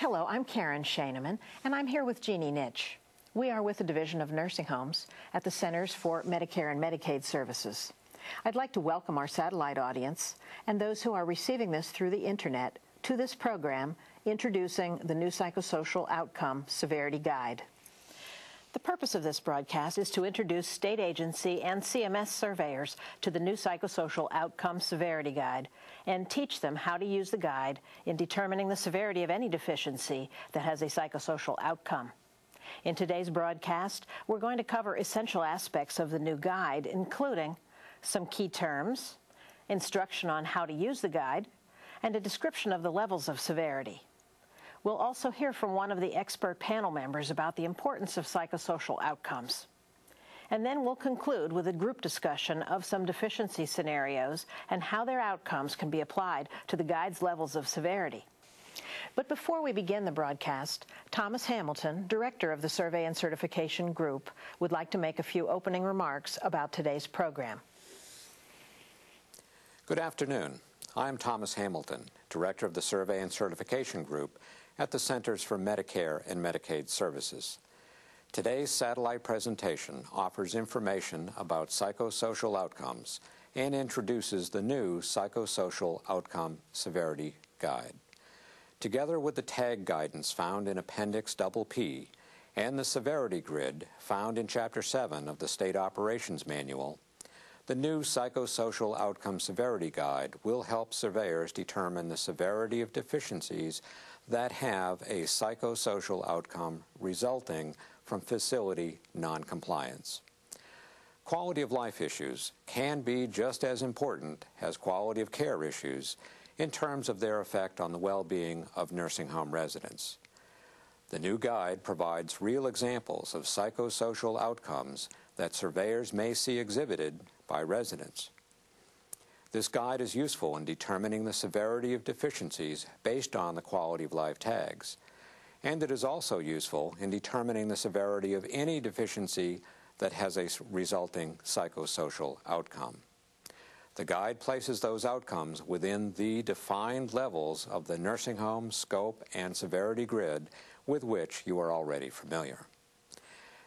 Hello, I'm Karen Shaneman, and I'm here with Jeannie Nitsch. We are with the Division of Nursing Homes at the Centers for Medicare and Medicaid Services. I'd like to welcome our satellite audience and those who are receiving this through the Internet to this program introducing the new Psychosocial Outcome Severity Guide. The purpose of this broadcast is to introduce state agency and CMS surveyors to the new Psychosocial Outcome Severity Guide and teach them how to use the guide in determining the severity of any deficiency that has a psychosocial outcome. In today's broadcast, we're going to cover essential aspects of the new guide, including some key terms, instruction on how to use the guide, and a description of the levels of severity. We'll also hear from one of the expert panel members about the importance of psychosocial outcomes. And then we'll conclude with a group discussion of some deficiency scenarios and how their outcomes can be applied to the guide's levels of severity. But before we begin the broadcast, Thomas Hamilton, Director of the Survey and Certification Group, would like to make a few opening remarks about today's program. Good afternoon. I'm Thomas Hamilton, Director of the Survey and Certification Group at the Centers for Medicare and Medicaid Services. Today's satellite presentation offers information about psychosocial outcomes and introduces the new Psychosocial Outcome Severity Guide. Together with the tag guidance found in Appendix PP and the Severity Grid found in Chapter 7 of the State Operations Manual, the new Psychosocial Outcome Severity Guide will help surveyors determine the severity of deficiencies that have a psychosocial outcome resulting from facility noncompliance. Quality of life issues can be just as important as quality of care issues in terms of their effect on the well-being of nursing home residents. The new guide provides real examples of psychosocial outcomes that surveyors may see exhibited by residents. This guide is useful in determining the severity of deficiencies based on the quality of life tags, and it is also useful in determining the severity of any deficiency that has a resulting psychosocial outcome. The guide places those outcomes within the defined levels of the nursing home scope and severity grid with which you are already familiar.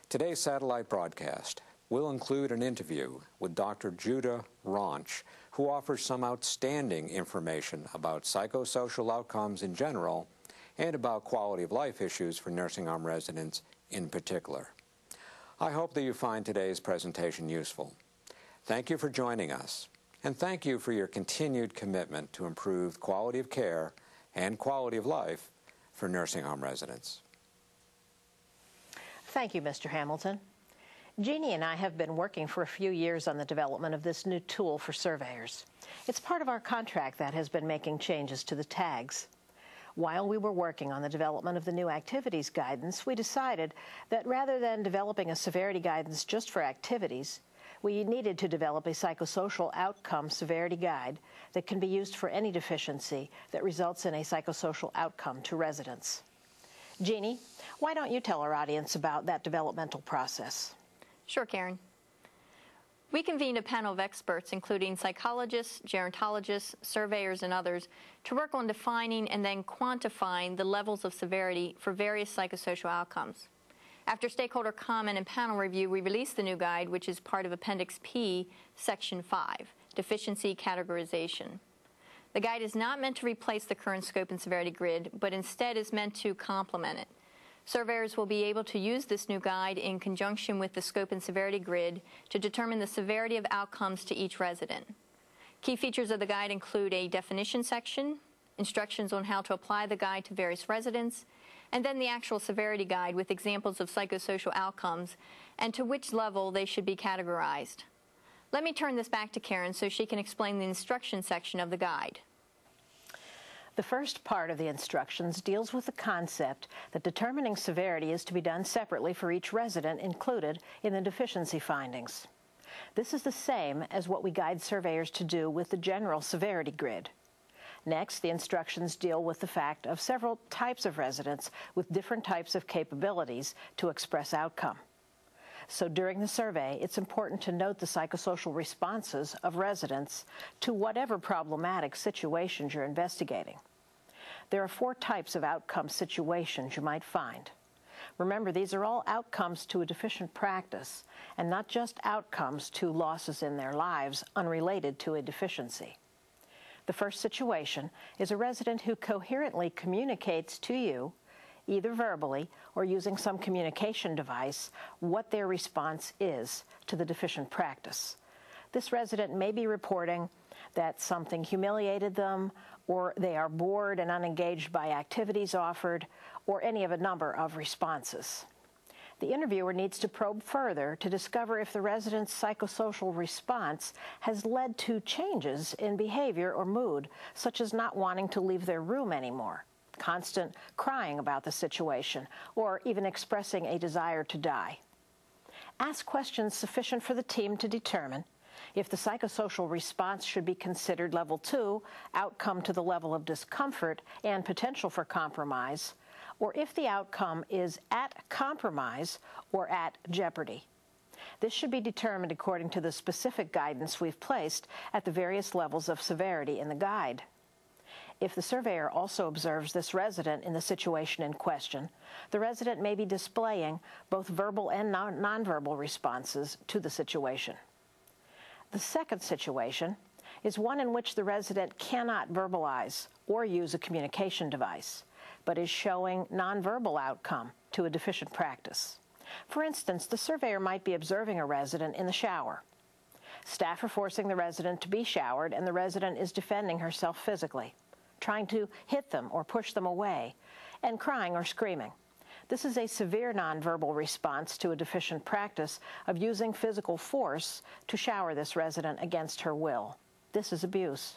Today's satellite broadcast will include an interview with Dr. Judah Raunch, who offers some outstanding information about psychosocial outcomes in general and about quality of life issues for nursing home residents in particular. I hope that you find today's presentation useful. Thank you for joining us, and thank you for your continued commitment to improve quality of care and quality of life for nursing home residents. Thank you, Mr. Hamilton. Jeannie and I have been working for a few years on the development of this new tool for surveyors. It's part of our contract that has been making changes to the tags. While we were working on the development of the new activities guidance, we decided that rather than developing a severity guidance just for activities, we needed to develop a psychosocial outcome severity guide that can be used for any deficiency that results in a psychosocial outcome to residents. Jeannie, why don't you tell our audience about that developmental process? Sure, Karen. We convened a panel of experts, including psychologists, gerontologists, surveyors, and others, to work on defining and then quantifying the levels of severity for various psychosocial outcomes. After stakeholder comment and panel review, we released the new guide, which is part of Appendix P, Section 5, Deficiency Categorization. The guide is not meant to replace the current scope and severity grid, but instead is meant to complement it. Surveyors will be able to use this new guide in conjunction with the scope and severity grid to determine the severity of outcomes to each resident. Key features of the guide include a definition section, instructions on how to apply the guide to various residents, and then the actual severity guide with examples of psychosocial outcomes and to which level they should be categorized. Let me turn this back to Karen so she can explain the instruction section of the guide. The first part of the instructions deals with the concept that determining severity is to be done separately for each resident included in the deficiency findings. This is the same as what we guide surveyors to do with the general severity grid. Next, the instructions deal with the fact of several types of residents with different types of capabilities to express outcome. So during the survey, it's important to note the psychosocial responses of residents to whatever problematic situations you're investigating. There are 4 types of outcome situations you might find. Remember, these are all outcomes to a deficient practice, and not just outcomes to losses in their lives unrelated to a deficiency. The first situation is a resident who coherently communicates to you, either verbally or using some communication device, what their response is to the deficient practice. This resident may be reporting that something humiliated them, or they are bored and unengaged by activities offered, or any of a number of responses. The interviewer needs to probe further to discover if the resident's psychosocial response has led to changes in behavior or mood, such as not wanting to leave their room anymore, constant crying about the situation, or even expressing a desire to die. Ask questions sufficient for the team to determine if the psychosocial response should be considered level 2, outcome to the level of discomfort and potential for compromise, or if the outcome is at compromise or at jeopardy. This should be determined according to the specific guidance we've placed at the various levels of severity in the guide. If the surveyor also observes this resident in the situation in question, the resident may be displaying both verbal and nonverbal responses to the situation. The second situation is one in which the resident cannot verbalize or use a communication device, but is showing nonverbal outcome to a deficient practice. For instance, the surveyor might be observing a resident in the shower. Staff are forcing the resident to be showered, and the resident is defending herself physically, trying to hit them or push them away, and crying or screaming. This is a severe nonverbal response to a deficient practice of using physical force to shower this resident against her will. This is abuse.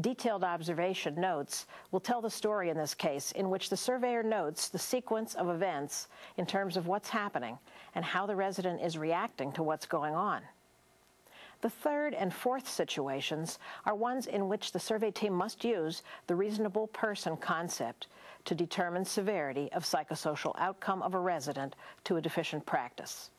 Detailed observation notes will tell the story in this case, in which the surveyor notes the sequence of events in terms of what's happening and how the resident is reacting to what's going on. The third and fourth situations are ones in which the survey team must use the reasonable person concept to determine severity of psychosocial outcome of a resident to a deficient practice.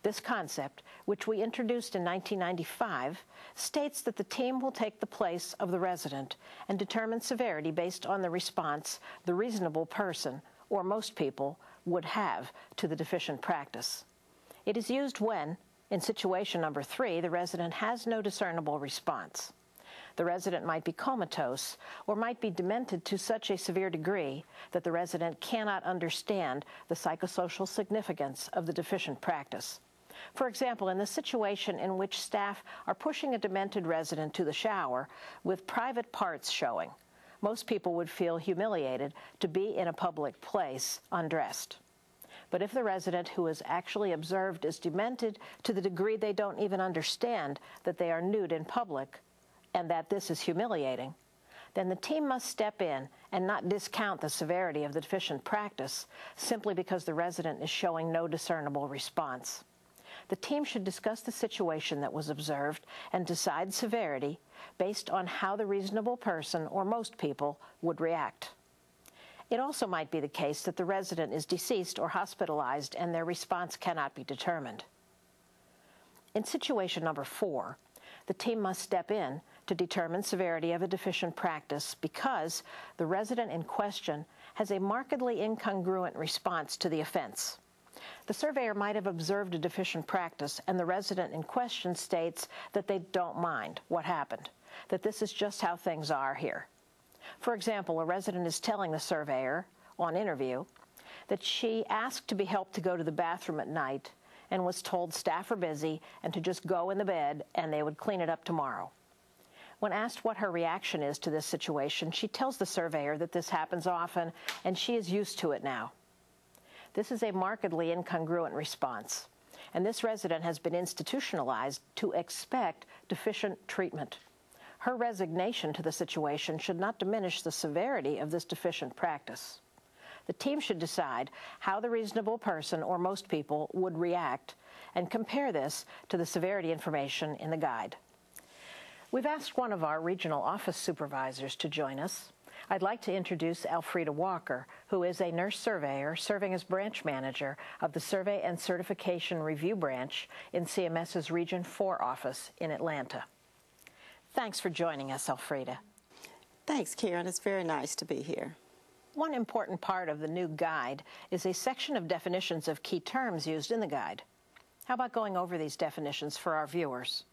This concept, which we introduced in 1995, states that the team will take the place of the resident and determine severity based on the response the reasonable person, or most people, would have to the deficient practice. It is used when, in situation number 3, the resident has no discernible response. The resident might be comatose or might be demented to such a severe degree that the resident cannot understand the psychosocial significance of the deficient practice. For example, in the situation in which staff are pushing a demented resident to the shower with private parts showing, most people would feel humiliated to be in a public place undressed. But if the resident who is actually observed is demented to the degree they don't even understand that they are nude in public, and that this is humiliating, then the team must step in and not discount the severity of the deficient practice simply because the resident is showing no discernible response. The team should discuss the situation that was observed and decide severity based on how the reasonable person, or most people, would react. It also might be the case that the resident is deceased or hospitalized and their response cannot be determined. In situation number 4, the team must step in to determine severity of a deficient practice because the resident in question has a markedly incongruent response to the offense. The surveyor might have observed a deficient practice, and the resident in question states that they don't mind what happened, that this is just how things are here. For example, a resident is telling the surveyor, on interview, that she asked to be helped to go to the bathroom at night and was told staff are busy and to just go in the bed and they would clean it up tomorrow. When asked what her reaction is to this situation, she tells the surveyor that this happens often and she is used to it now. This is a markedly incongruent response, and this resident has been institutionalized to expect deficient treatment. Her resignation to the situation should not diminish the severity of this deficient practice. The team should decide how the reasonable person, or most people, would react and compare this to the severity information in the guide. We've asked one of our regional office supervisors to join us. I'd like to introduce Elfrida Walker, who is a nurse surveyor serving as branch manager of the Survey and Certification Review Branch in CMS's Region 4 office in Atlanta. Thanks for joining us, Elfrida. Thanks, Karen. It's very nice to be here. One important part of the new guide is a section of definitions of key terms used in the guide. How about going over these definitions for our viewers?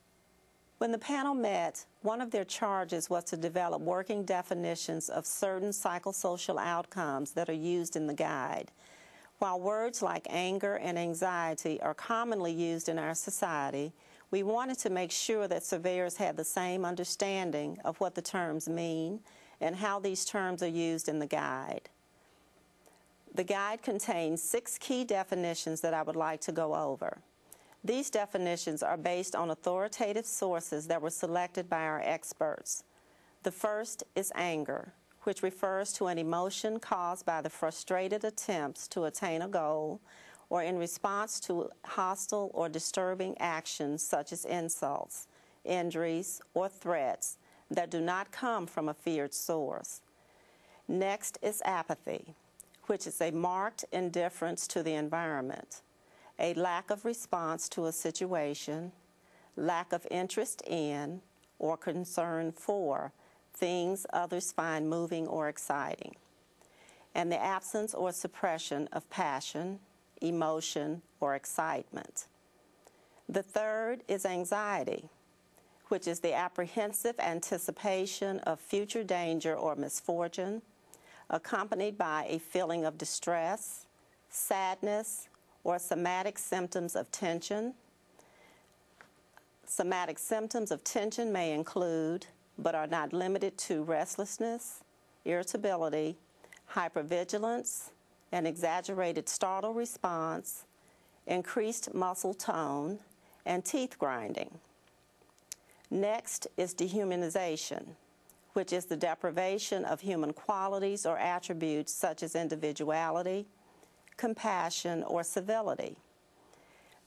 When the panel met, one of their charges was to develop working definitions of certain psychosocial outcomes that are used in the guide. While words like anger and anxiety are commonly used in our society, we wanted to make sure that surveyors had the same understanding of what the terms mean and how these terms are used in the guide. The guide contains 6 key definitions that I would like to go over. These definitions are based on authoritative sources that were selected by our experts. The first is anger, which refers to an emotion caused by the frustrated attempts to attain a goal or in response to hostile or disturbing actions such as insults, injuries, or threats that do not come from a feared source. Next is apathy, which is a marked indifference to the environment, a lack of response to a situation, lack of interest in or concern for things others find moving or exciting, and the absence or suppression of passion, emotion, or excitement. The third is anxiety, which is the apprehensive anticipation of future danger or misfortune, accompanied by a feeling of distress, sadness, or somatic symptoms of tension. Somatic symptoms of tension may include, but are not limited to, restlessness, irritability, hypervigilance, an exaggerated startle response, increased muscle tone, and teeth grinding. Next is dehumanization, which is the deprivation of human qualities or attributes such as individuality, compassion, or civility.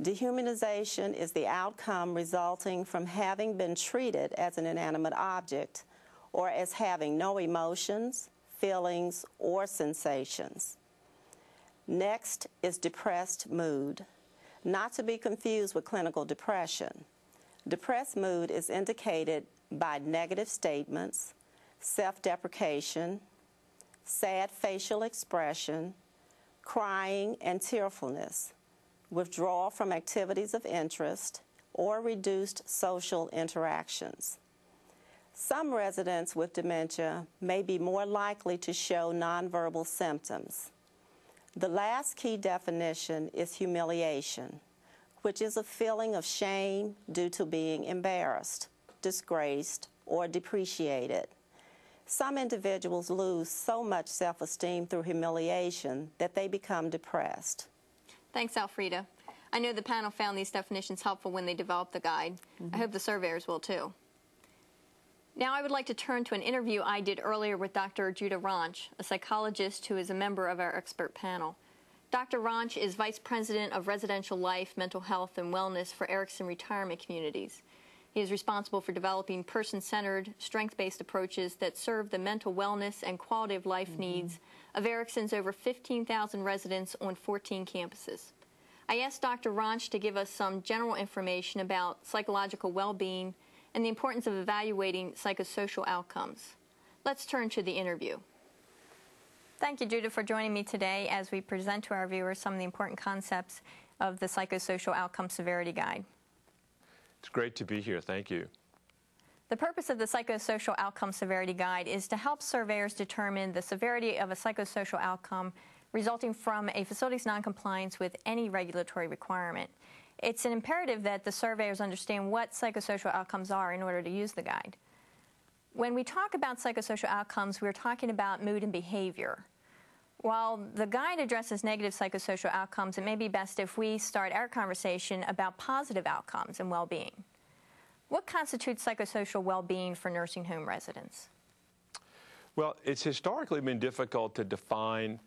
Dehumanization is the outcome resulting from having been treated as an inanimate object or as having no emotions, feelings, or sensations. Next is depressed mood, not to be confused with clinical depression. Depressed mood is indicated by negative statements, self-deprecation, sad facial expression, crying and tearfulness, withdrawal from activities of interest, or reduced social interactions. Some residents with dementia may be more likely to show nonverbal symptoms. The last key definition is humiliation, which is a feeling of shame due to being embarrassed, disgraced, or depreciated. Some individuals lose so much self-esteem through humiliation that they become depressed. Thanks, Elfrida. I know the panel found these definitions helpful when they developed the guide. I hope the surveyors will too. Now I would like to turn to an interview I did earlier with Dr. Judah Ranch, a psychologist who is a member of our expert panel. Dr. Ranch is Vice President of Residential Life, Mental Health, and Wellness for Erickson Retirement Communities. He is responsible for developing person-centered, strength-based approaches that serve the mental wellness and quality of life needs of Erickson's over 15,000 residents on 14 campuses. I asked Dr. Ranch to give us some general information about psychological well-being and the importance of evaluating psychosocial outcomes. Let's turn to the interview. Thank you, Judah, for joining me today as we present to our viewers some of the important concepts of the Psychosocial Outcome Severity Guide. It's great to be here. Thank you. The purpose of the Psychosocial Outcome Severity Guide is to help surveyors determine the severity of a psychosocial outcome resulting from a facility's noncompliance with any regulatory requirement. It's an imperative that the surveyors understand what psychosocial outcomes are in order to use the guide. When we talk about psychosocial outcomes, we're talking about mood and behavior. While the guide addresses negative psychosocial outcomes, it may be best if we start our conversation about positive outcomes and well-being. What constitutes psychosocial well-being for nursing home residents? Well, it's historically been difficult to define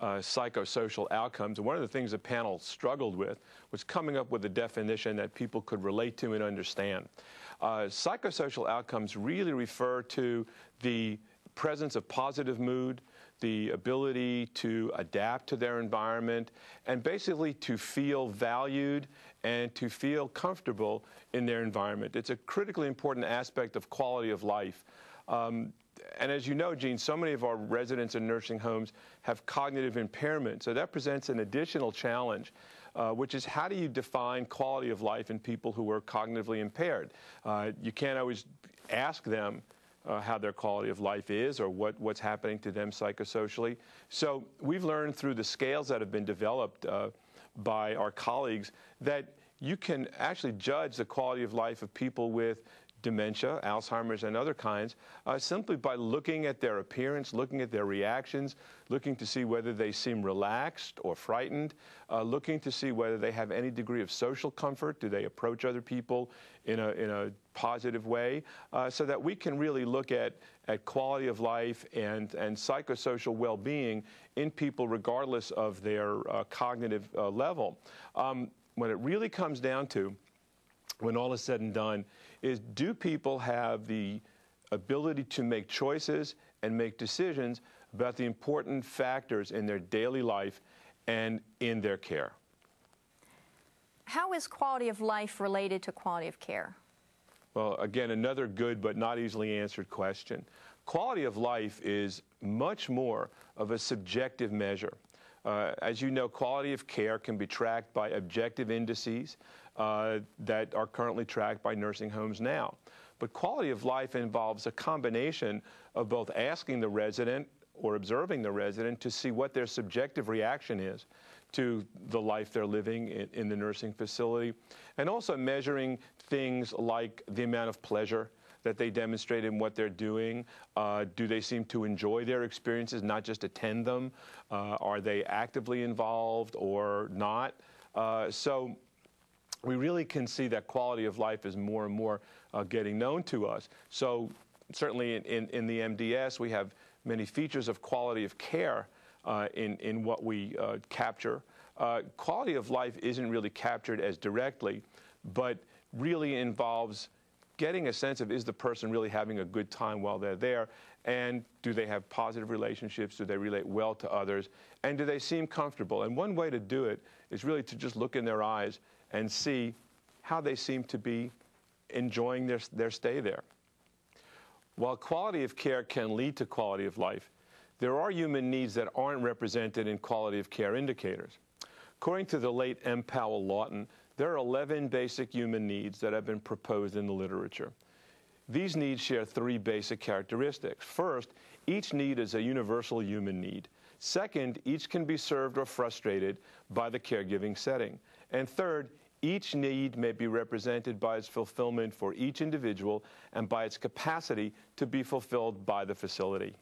psychosocial outcomes. And one of the things the panel struggled with was coming up with a definition that people could relate to and understand. Psychosocial outcomes really refer to the presence of positive mood, the ability to adapt to their environment, and basically to feel valued and to feel comfortable in their environment. It's a critically important aspect of quality of life. And as you know, Gene, so many of our residents in nursing homes have cognitive impairment. So that presents an additional challenge, which is how do you define quality of life in people who are cognitively impaired? You can't always ask them how their quality of life is or what's happening to them psychosocially. So we've learned through the scales that have been developed by our colleagues that you can actually judge the quality of life of people with dementia, Alzheimer's, and other kinds, simply by looking at their appearance, looking at their reactions, looking to see whether they seem relaxed or frightened, looking to see whether they have any degree of social comfort. Do they approach other people in a positive way? So that we can really look at quality of life and psychosocial well-being in people regardless of their cognitive level. When it really comes down to, when all is said and done, is do people have the ability to make choices and make decisions about the important factors in their daily life and in their care? How is quality of life related to quality of care? Well, again, another good but not easily answered question. Quality of life is much more of a subjective measure. As you know, quality of care can be tracked by objective indices that are currently tracked by nursing homes now. But quality of life involves a combination of both asking the resident or observing the resident to see what their subjective reaction is to the life they're living in the nursing facility, and also measuring things like the amount of pleasure that they demonstrate in what they're doing. Do they seem to enjoy their experiences, not just attend them? Are they actively involved or not? So we really can see that quality of life is more and more getting known to us. So certainly in the MDS, we have many features of quality of care in what we capture. Quality of life isn't really captured as directly, but really involves getting a sense of, is the person really having a good time while they're there, and do they have positive relationships, do they relate well to others, and do they seem comfortable? And one way to do it is really to just look in their eyes and see how they seem to be enjoying their stay there. While quality of care can lead to quality of life, there are human needs that aren't represented in quality of care indicators. According to the late M. Powell Lawton, there are 11 basic human needs that have been proposed in the literature. These needs share 3 basic characteristics. First, each need is a universal human need. Second, each can be served or frustrated by the caregiving setting. And third, each need may be represented by its fulfillment for each individual and by its capacity to be fulfilled by the facility.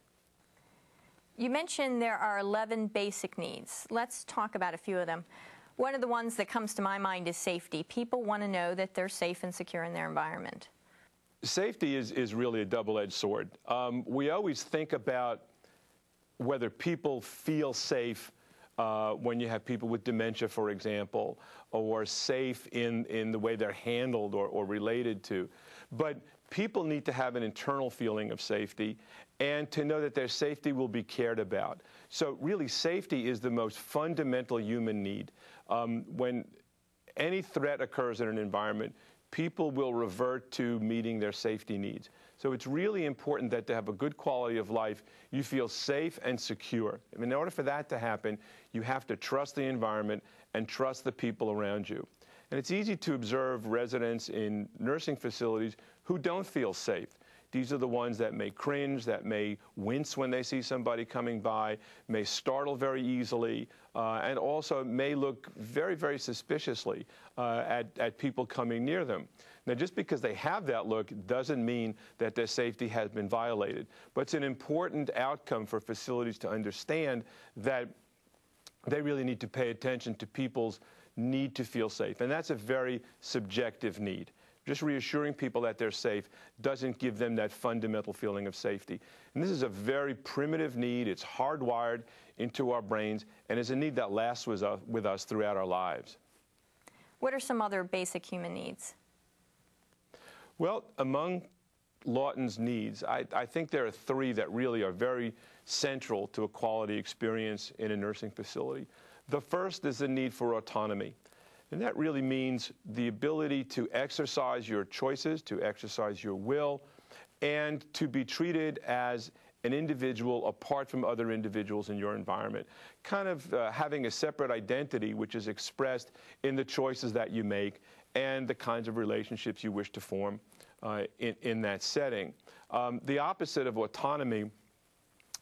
You mentioned there are 11 basic needs. Let's talk about a few of them. One of the ones that comes to my mind is safety. People want to know that they're safe and secure in their environment. Safety is really a double-edged sword. We always think about whether people feel safe when you have people with dementia, for example, or safe in the way they're handled or related to. But people need to have an internal feeling of safety and to know that their safety will be cared about. So really, safety is the most fundamental human need. When any threat occurs in an environment, people will revert to meeting their safety needs. So it's really important that to have a good quality of life, you feel safe and secure. I mean, in order for that to happen, you have to trust the environment and trust the people around you. And it's easy to observe residents in nursing facilities who don't feel safe. These are the ones that may cringe, that may wince when they see somebody coming by, may startle very easily, and also may look very, very suspiciously at people coming near them. Now, just because they have that look doesn't mean that their safety has been violated. But it's an important outcome for facilities to understand that they really need to pay attention to people's need to feel safe. And that's a very subjective need. just reassuring people that they're safe doesn't give them that fundamental feeling of safety. And this is a very primitive need. It's hardwired into our brains, and is a need that lasts with us throughout our lives. What are some other basic human needs? Well, among Lawton's needs, I think there are three that really are very central to a quality experience in a nursing facility. The first is the need for autonomy. And that really means the ability to exercise your choices, to exercise your will, and to be treated as an individual apart from other individuals in your environment. Kind of having a separate identity which is expressed in the choices that you make and the kinds of relationships you wish to form in that setting. The opposite of autonomy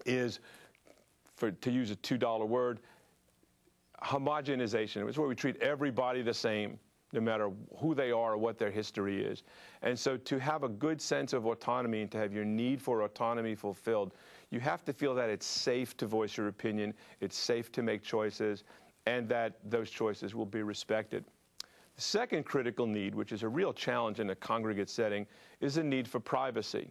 is, to use a $2 word, homogenization. It's where we treat everybody the same, no matter who they are or what their history is. And so to have a good sense of autonomy and to have your need for autonomy fulfilled, you have to feel that it's safe to voice your opinion, it's safe to make choices, and that those choices will be respected. The second critical need, which is a real challenge in a congregate setting, is the need for privacy.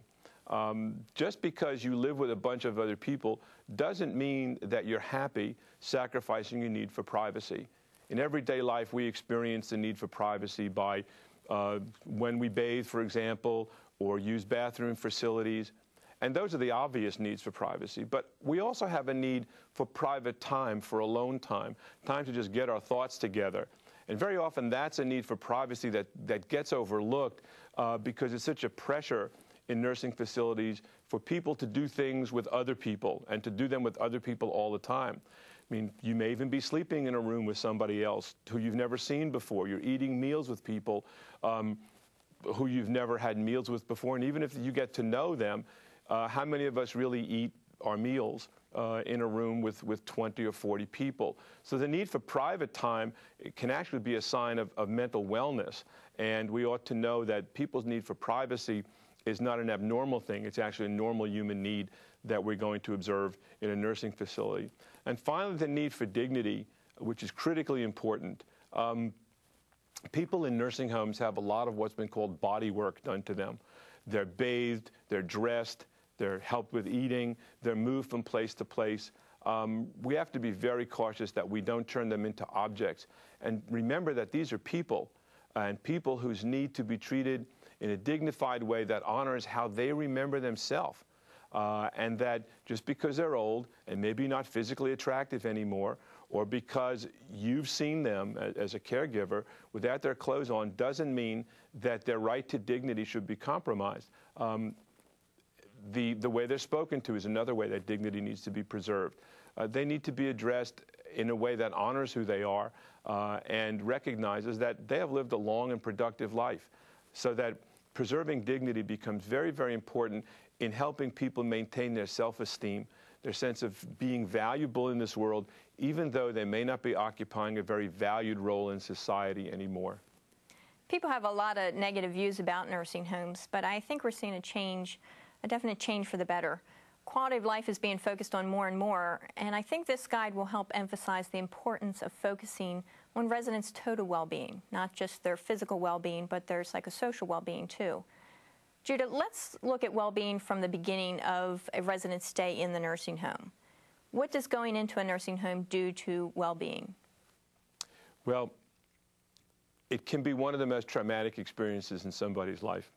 Just because you live with a bunch of other people doesn't mean that you're happy sacrificing your need for privacy. In everyday life, we experience the need for privacy by when we bathe, for example, or use bathroom facilities. And those are the obvious needs for privacy. But we also have a need for private time, for alone time, time to just get our thoughts together. And very often that's a need for privacy that gets overlooked because it's such a pressure in nursing facilities for people to do things with other people and to do them with other people all the time. I mean, you may even be sleeping in a room with somebody else who you've never seen before. You're eating meals with people who you've never had meals with before. And even if you get to know them, how many of us really eat our meals in a room with 20 or 40 people? So the need for private time can actually be a sign of mental wellness. And we ought to know that people's need for privacy is not an abnormal thing. It's actually a normal human need that we're going to observe in a nursing facility. And finally, the need for dignity, which is critically important. People in nursing homes have a lot of what's been called body work done to them. They're bathed, they're dressed, they're helped with eating, they're moved from place to place. We have to be very cautious that we don't turn them into objects. And remember that these are people, and people whose need to be treated in a dignified way that honors how they remember themselves. And that just because they're old and maybe not physically attractive anymore, or because you've seen them as a caregiver without their clothes on, doesn't mean that their right to dignity should be compromised. The way they're spoken to is another way that dignity needs to be preserved. They need to be addressed in a way that honors who they are and recognizes that they have lived a long and productive life, so that preserving dignity becomes very, very important in helping people maintain their self-esteem, their sense of being valuable in this world, even though they may not be occupying a very valued role in society anymore. People have a lot of negative views about nursing homes, but I think we're seeing a definite change for the better. Quality of life is being focused on more and more, and I think this guide will help emphasize the importance of focusing on residents' total well-being, not just their physical well-being, but their psychosocial well-being too. Judah, let's look at well-being from the beginning of a resident's stay in the nursing home. What does going into a nursing home do to well-being? Well, it can be one of the most traumatic experiences in somebody's life.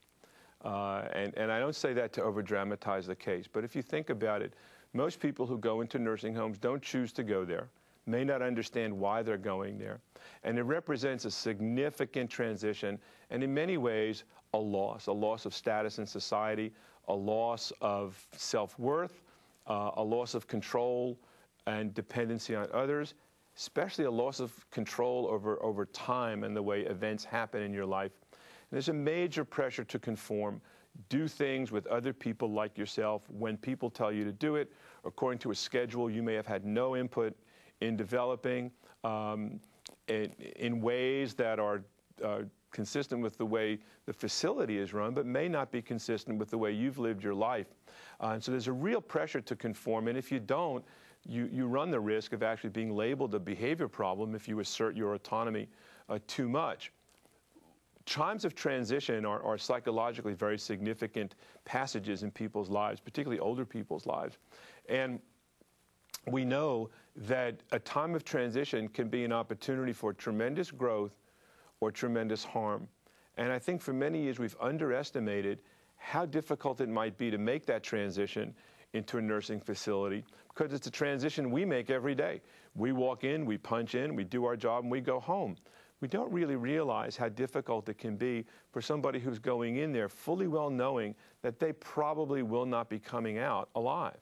And I don't say that to over-dramatize the case, but if you think about it, most people who go into nursing homes don't choose to go there, may not understand why they're going there, and it represents a significant transition, and in many ways, a loss of status in society, a loss of self-worth, a loss of control and dependency on others, especially a loss of control over time and the way events happen in your life. And there's a major pressure to conform, do things with other people like yourself when people tell you to do it, according to a schedule you may have had no input in developing, in ways that are consistent with the way the facility is run, but may not be consistent with the way you've lived your life. And so there's a real pressure to conform, and if you don't, you run the risk of actually being labeled a behavior problem if you assert your autonomy too much. Times of transition are psychologically very significant passages in people's lives, particularly older people's lives. And we know that a time of transition can be an opportunity for tremendous growth or tremendous harm. And I think for many years we've underestimated how difficult it might be to make that transition into a nursing facility, because it's a transition we make every day. We walk in, we punch in, we do our job, and we go home. We don't really realize how difficult it can be for somebody who's going in there fully well knowing that they probably will not be coming out alive.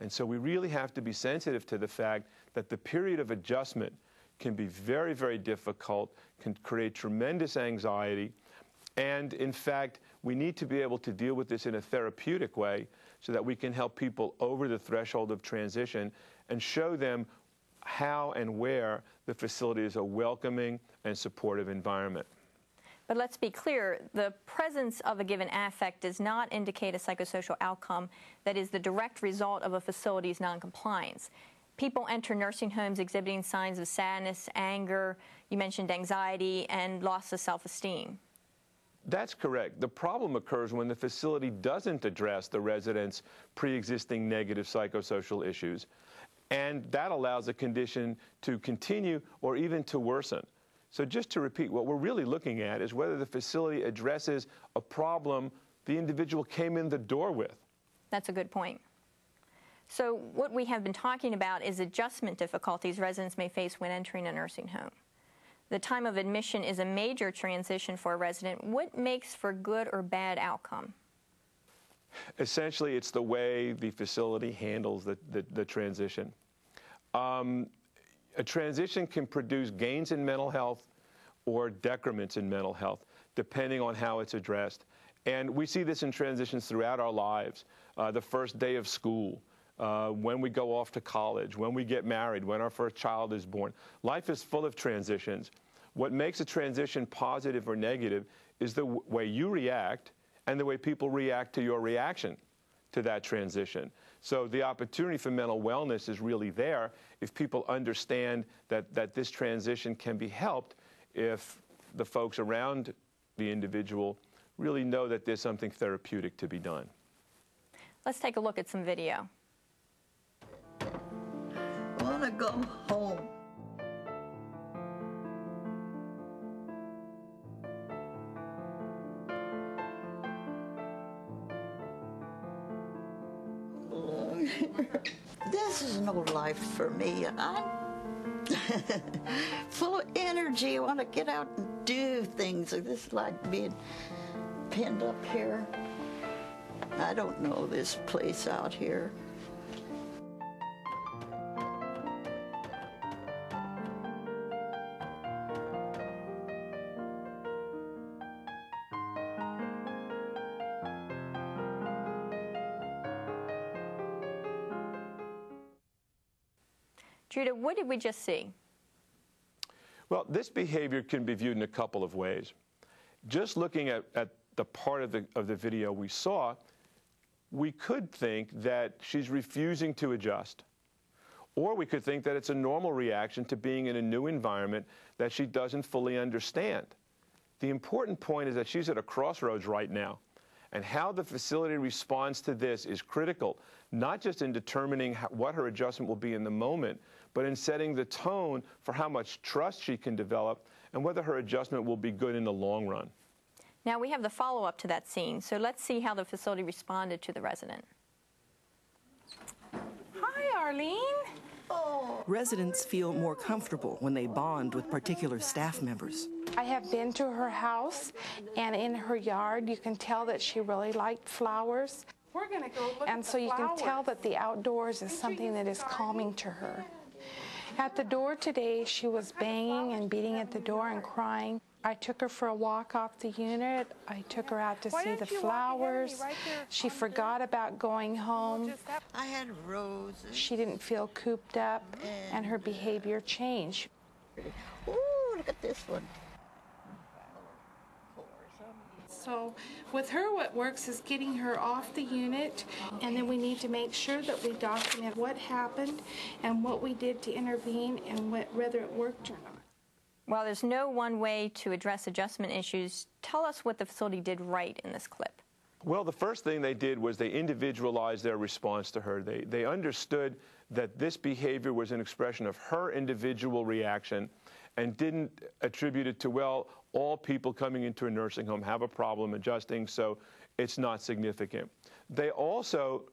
And so we really have to be sensitive to the fact that the period of adjustment can be very, very difficult, can create tremendous anxiety, and in fact, we need to be able to deal with this in a therapeutic way so that we can help people over the threshold of transition and show them how and where the facility is a welcoming and supportive environment. But let's be clear, the presence of a given affect does not indicate a psychosocial outcome that is the direct result of a facility's noncompliance. People enter nursing homes exhibiting signs of sadness, anger, you mentioned anxiety, and loss of self-esteem. That's correct. The problem occurs when the facility doesn't address the residents' pre-existing negative psychosocial issues, and that allows the condition to continue or even to worsen. So just to repeat, what we're really looking at is whether the facility addresses a problem the individual came in the door with. That's a good point. So what we have been talking about is adjustment difficulties residents may face when entering a nursing home. The time of admission is a major transition for a resident. What makes for good or bad outcome? Essentially, it's the way the facility handles the transition. A transition can produce gains in mental health or decrements in mental health, depending on how it's addressed. And we see this in transitions throughout our lives. The first day of school, when we go off to college, when we get married, when our first child is born. Life is full of transitions. What makes a transition positive or negative is the way you react and the way people react to your reaction to that transition. So the opportunity for mental wellness is really there if people understand that this transition can be helped if the folks around the individual really know that there's something therapeutic to be done. Let's take a look at some video. I want to go home. This is no life for me. I'm full of energy. I want to get out and do things. This is like being pinned up here. I don't know this place out here. Judah, what did we just see? Well, this behavior can be viewed in a couple of ways. Just looking at the part of the video we saw, we could think that she's refusing to adjust. Or we could think that it's a normal reaction to being in a new environment that she doesn't fully understand. The important point is that she's at a crossroads right now. And how the facility responds to this is critical, not just in determining what her adjustment will be in the moment, but in setting the tone for how much trust she can develop and whether her adjustment will be good in the long run. Now we have the follow-up to that scene, so let's see how the facility responded to the resident. Hi, Arlene. Residents feel more comfortable when they bond with particular staff members. I have been to her house, and in her yard, you can tell that she really liked flowers. We're going to go look And at so the you can flowers. tell that the outdoors is something that is calming to her. At the door today, she was banging and beating at the door and crying. I took her for a walk off the unit. I took her out to Why see don't the you walk ahead of me flowers. right there She on the- forgot about going home. I had roses. She didn't feel cooped up, and her behavior changed. Ooh, look at this one. So with her, what works is getting her off the unit, and then we need to make sure that we document what happened and what we did to intervene and whether it worked or not. While there's no one way to address adjustment issues, tell us what the facility did right in this clip. Well, the first thing they did was they individualized their response to her. They understood that this behavior was an expression of her individual reaction and didn't attribute it to, well, all people coming into a nursing home have a problem adjusting, so it's not significant. They also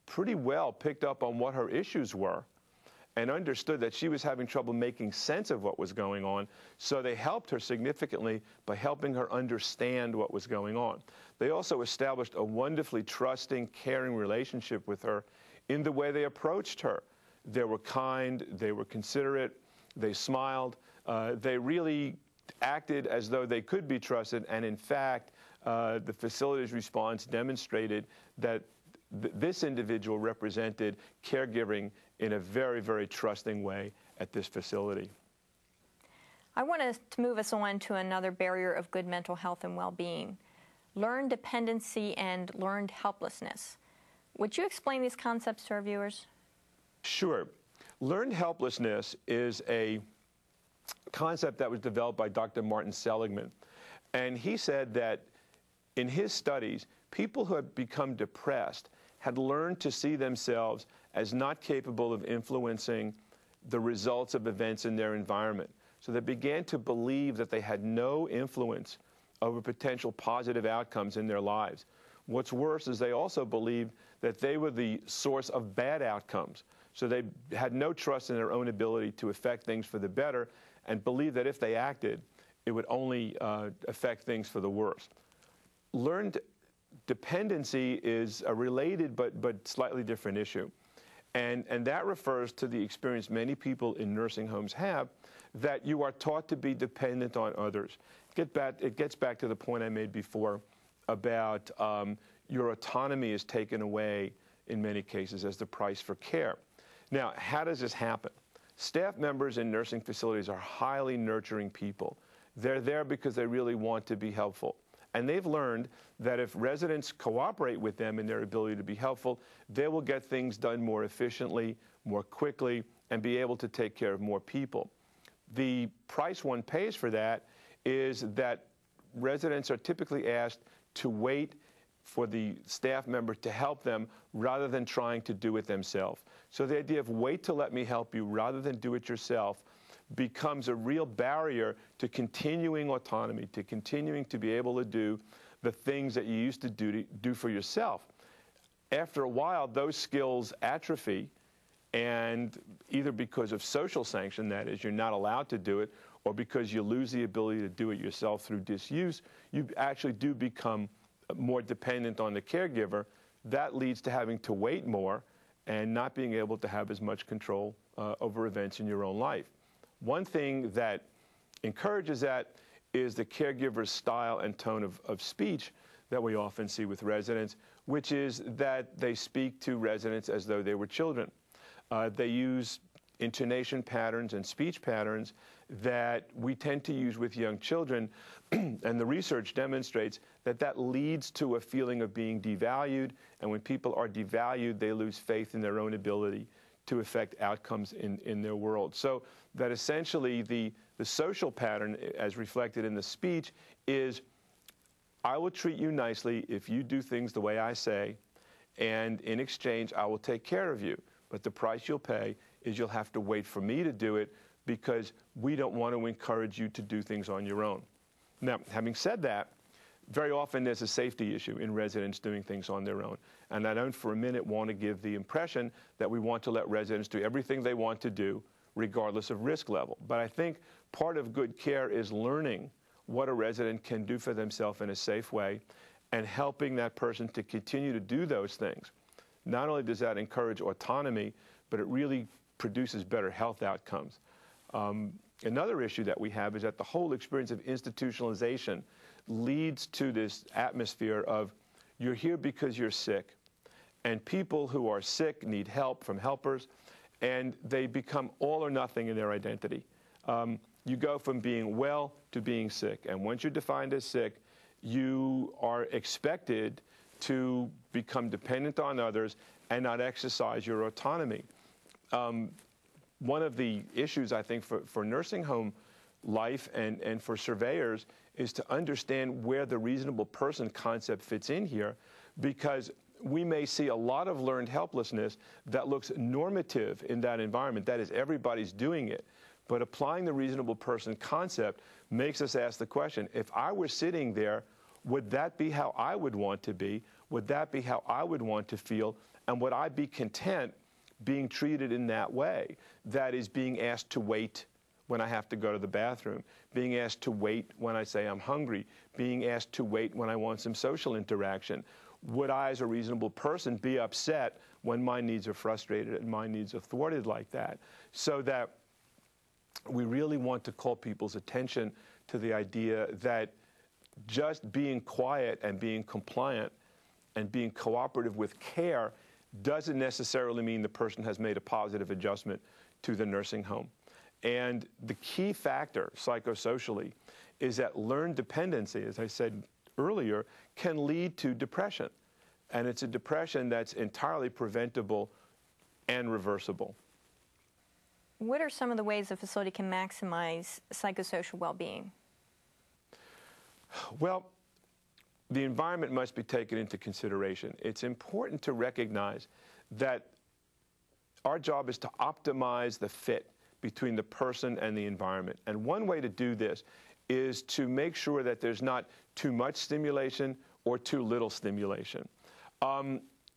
pretty well picked up on what her issues were and understood that she was having trouble making sense of what was going on, so they helped her significantly by helping her understand what was going on. They also established a wonderfully trusting, caring relationship with her in the way they approached her. They were kind, they were considerate, they smiled, they really acted as though they could be trusted, and in fact, the facility's response demonstrated that this individual represented caregiving in a very, very trusting way at this facility. I want to move us on to another barrier of good mental health and well-being, learned dependency and learned helplessness. Would you explain these concepts to our viewers? Sure. Learned helplessness is a concept that was developed by Dr. Martin Seligman. And he said that in his studies, people who had become depressed had learned to see themselves as not capable of influencing the results of events in their environment. So they began to believe that they had no influence over potential positive outcomes in their lives. What's worse is they also believed that they were the source of bad outcomes. So they had no trust in their own ability to affect things for the better and believed that if they acted, it would only affect things for the worse. Learned dependency is a related but slightly different issue. And that refers to the experience many people in nursing homes have, that you are taught to be dependent on others. It gets back to the point I made before about your autonomy is taken away in many cases as the price for care. Now, how does this happen? Staff members in nursing facilities are highly nurturing people. They're there because they really want to be helpful. And they've learned that if residents cooperate with them in their ability to be helpful, they will get things done more efficiently, more quickly, and be able to take care of more people. The price one pays for that is that residents are typically asked to wait for the staff member to help them rather than trying to do it themselves. So the idea of wait to let me help you rather than do it yourself becomes a real barrier to continuing autonomy, to continuing to be able to do the things that you used to do for yourself. After a while, those skills atrophy, and either because of social sanction, that is, you're not allowed to do it, or because you lose the ability to do it yourself through disuse, you actually do become more dependent on the caregiver. That leads to having to wait more and not being able to have as much control over events in your own life. One thing that encourages that is the caregiver's style and tone of speech that we often see with residents, which is that they speak to residents as though they were children. They use intonation patterns and speech patterns that we tend to use with young children, and the research demonstrates that that leads to a feeling of being devalued, and when people are devalued, they lose faith in their own ability to affect outcomes in their world. So that essentially the social pattern, as reflected in the speech, is I will treat you nicely if you do things the way I say, and in exchange, I will take care of you. But the price you'll pay is you'll have to wait for me to do it because we don't want to encourage you to do things on your own. Now, having said that, very often there's a safety issue in residents doing things on their own. And I don't for a minute want to give the impression that we want to let residents do everything they want to do, regardless of risk level. But I think part of good care is learning what a resident can do for themselves in a safe way and helping that person to continue to do those things. Not only does that encourage autonomy, but it really produces better health outcomes. Another issue that we have is that the whole experience of institutionalization leads to this atmosphere of you're here because you're sick, and people who are sick need help from helpers, and they become all or nothing in their identity. You go from being well to being sick, and once you're defined as sick, you are expected to become dependent on others and not exercise your autonomy. One of the issues, I think, for nursing home life and for surveyors is to understand where the reasonable person concept fits in here, because we may see a lot of learned helplessness that looks normative in that environment. That is, everybody's doing it. But applying the reasonable person concept makes us ask the question, if I were sitting there, would that be how I would want to be? Would that be how I would want to feel? And would I be content being treated in that way? That is, being asked to wait when I have to go to the bathroom, being asked to wait when I say I'm hungry, being asked to wait when I want some social interaction. Would I, as a reasonable person, be upset when my needs are frustrated and my needs are thwarted like that? So that we really want to call people's attention to the idea that just being quiet and being compliant and being cooperative with care doesn't necessarily mean the person has made a positive adjustment to the nursing home. And the key factor, psychosocially, is that learned dependency, as I said earlier, can lead to depression. And it's a depression that's entirely preventable and reversible. What are some of the ways a facility can maximize psychosocial well-being? Well, the environment must be taken into consideration. It's important to recognize that our job is to optimize the fit between the person and the environment. And one way to do this is to make sure that there's not too much stimulation or too little stimulation.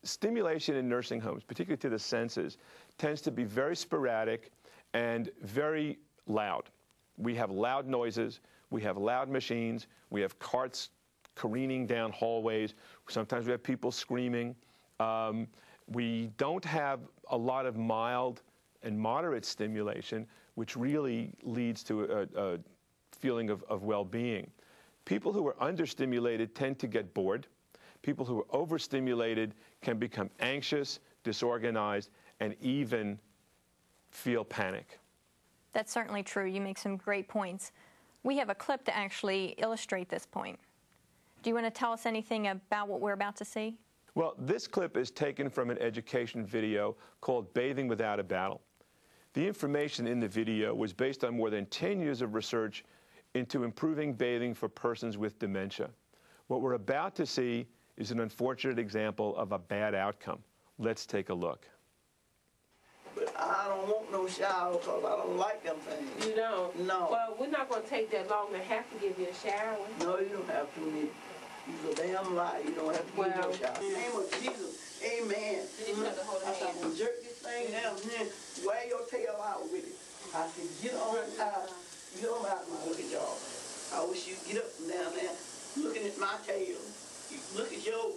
Stimulation in nursing homes, particularly to the senses, tends to be very sporadic and very loud. We have loud noises, we have loud machines, we have carts careening down hallways, sometimes we have people screaming. We don't have a lot of mild and moderate stimulation, which really leads to a feeling of well-being. People who are understimulated tend to get bored. People who are overstimulated can become anxious, disorganized, and even feel panic. That's certainly true. You make some great points. We have a clip to actually illustrate this point. Do you want to tell us anything about what we're about to see? Well, this clip is taken from an education video called Bathing Without a Battle. The information in the video was based on more than 10 years of research into improving bathing for persons with dementia. What we're about to see is an unfortunate example of a bad outcome. Let's take a look. But I don't want no shower because I don't like them things. You don't? No. Well, we're not going to take that long to have to give you a shower. No, you don't have to. You're a damn lie. You don't have to give no shower. In the name of Jesus, amen. I said, jerk this thing down here, wear your tail out with it. I said, get on out. Get on out my look at y'all. I wish you'd get up from down there looking at my tail. You look at yours.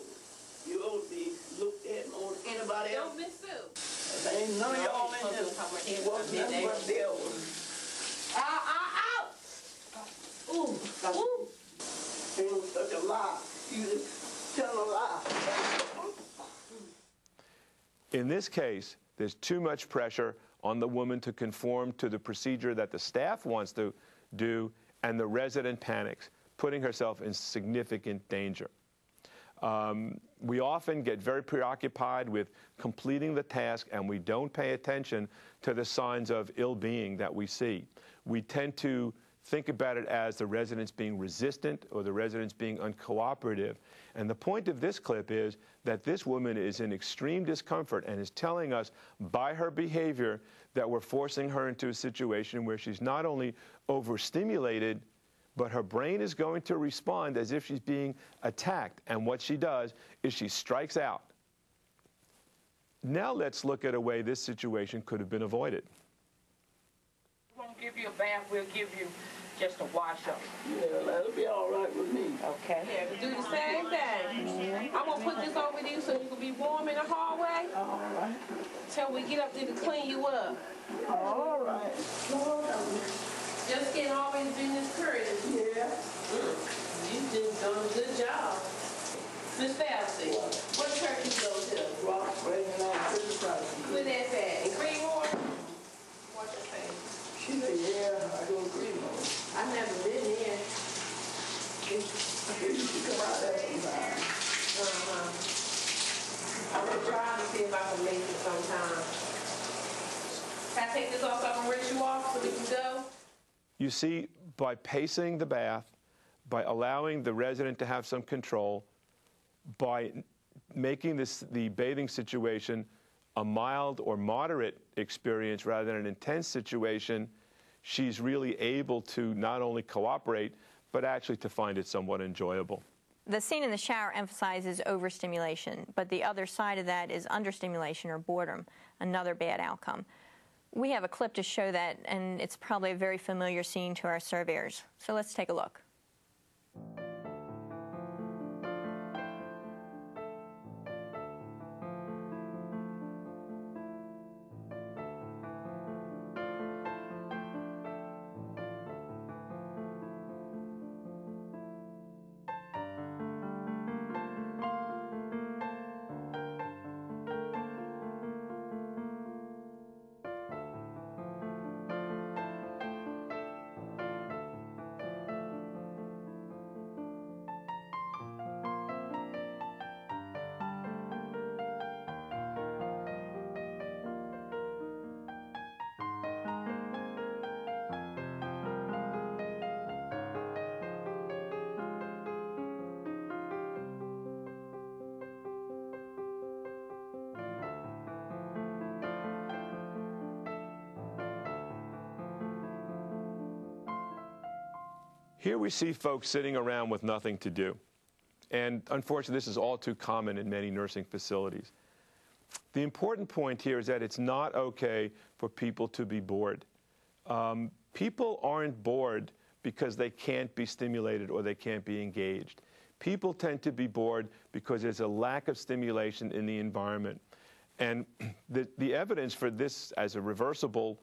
Yours be looked at more than anybody else. Don't miss Sue. There ain't none of y'all in here. What's nothing but devil. Ow, ow, ow! Ooh, ooh. Ain't such a lie. You just tell a lie. In this case, there's too much pressure on the woman to conform to the procedure that the staff wants to do, and the resident panics, putting herself in significant danger. We often get very preoccupied with completing the task, and we don't pay attention to the signs of ill-being that we see. We tend to think about it as the residents being resistant or the residents being uncooperative. And the point of this clip is that this woman is in extreme discomfort and is telling us by her behavior that we're forcing her into a situation where she's not only overstimulated, but her brain is going to respond as if she's being attacked. And what she does is she strikes out. Now let's look at a way this situation could have been avoided. We won't give you a bath, we'll give you just a wash-up. Yeah, that'll be all right with me. Okay. Yeah, do the same thing. I'm going to put this over you so you can be warm in the hallway. All right. Till we get up there to clean you up. All right. Just getting always been this courteous. Yeah. You've just done a good job. Miss Falsey, what church you go to? Rock, right now, Where that's at? In Greenmore? What's your face? she said, yeah, I go to Greenmore. I've never been there. You should come out there sometime. I'm going to try to see if I can make it sometime. Can I take this off so I can rinse you off so we can go? You see, by pacing the bath, by allowing the resident to have some control, by making the bathing situation a mild or moderate experience rather than an intense situation, she's really able to not only cooperate, but actually to find it somewhat enjoyable. The scene in the shower emphasizes overstimulation, but the other side of that is understimulation or boredom, another bad outcome. We have a clip to show that, and it's probably a very familiar scene to our surveyors. So let's take a look. Here we see folks sitting around with nothing to do. And unfortunately, this is all too common in many nursing facilities. The important point here is that it's not okay for people to be bored. People aren't bored because they can't be stimulated or they can't be engaged. People tend to be bored because there's a lack of stimulation in the environment. And the evidence for this as a reversible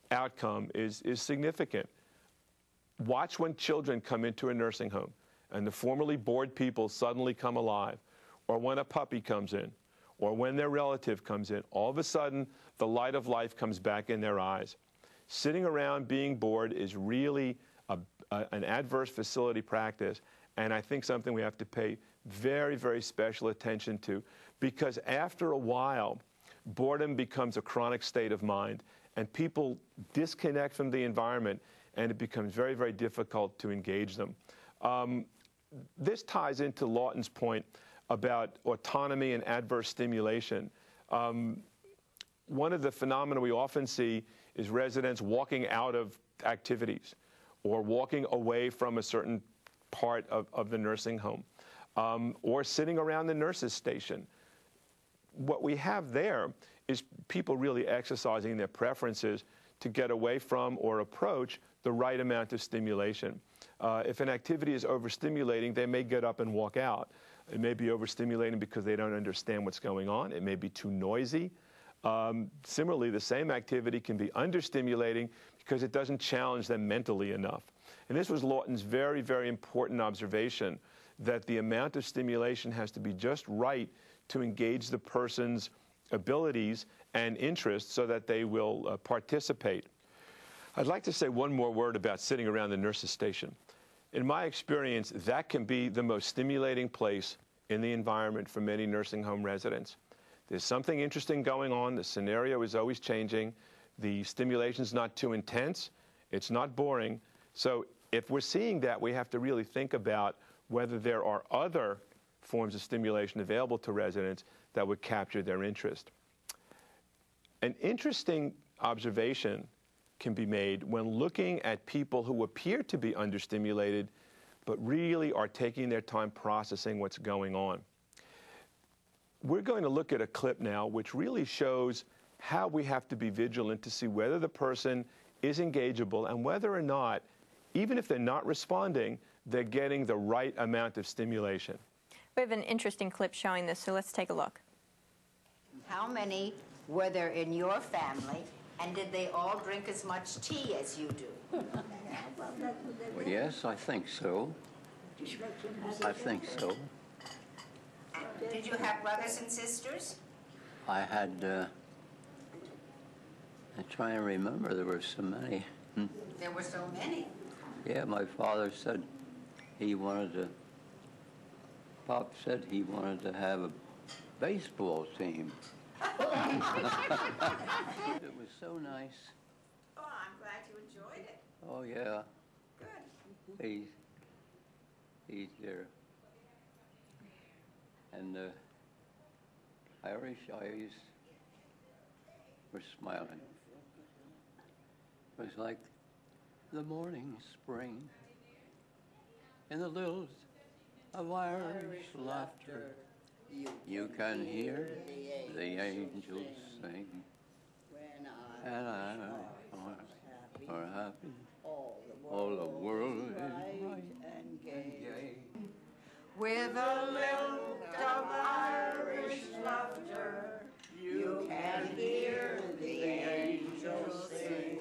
outcome is significant. Watch when children come into a nursing home and the formerly bored people suddenly come alive, or when a puppy comes in, or when their relative comes in. All of a sudden, the light of life comes back in their eyes. Sitting around being bored is really an adverse facility practice, and I think something we have to pay very, very special attention to, because after a while, boredom becomes a chronic state of mind, and people disconnect from the environment, and it becomes very, very difficult to engage them. This ties into Lawton's point about autonomy and adverse stimulation. One of the phenomena we often see is residents walking out of activities or walking away from a certain part of the nursing home, or sitting around the nurse's station. What we have there is people really exercising their preferences to get away from or approach the right amount of stimulation. If an activity is overstimulating, they may get up and walk out. It may be overstimulating because they don't understand what's going on. It may be too noisy. Similarly, the same activity can be understimulating because it doesn't challenge them mentally enough. And this was Lawton's very, very important observation, that the amount of stimulation has to be just right to engage the person's abilities and interests so that they will participate. I'd like to say one more word about sitting around the nurse's station. In my experience, that can be the most stimulating place in the environment for many nursing home residents. There's something interesting going on. The scenario is always changing. The stimulation's not too intense. It's not boring. So if we're seeing that, we have to really think about whether there are other forms of stimulation available to residents that would capture their interest. An interesting observation can be made when looking at people who appear to be understimulated, but really are taking their time processing what's going on. We're going to look at a clip now which really shows how we have to be vigilant to see whether the person is engageable and whether or not, even if they're not responding, they're getting the right amount of stimulation. We have an interesting clip showing this, so let's take a look. How many were there in your family, and did they all drink as much tea as you do? Well, yes, I think so. I think so. Did you have brothers and sisters? I had, I'm trying to remember, there were so many. There were so many. Yeah, my father said he wanted to, Pop said he wanted to have a baseball team. It was so nice. Oh, I'm glad you enjoyed it. Oh, yeah. Good. he's there. And the Irish eyes were smiling. It was like the morning spring in the lills of Irish laughter. You can hear the angels sing, and I are happy. All the world is bright and gay. With a lilt of Irish laughter, you can hear the angels sing.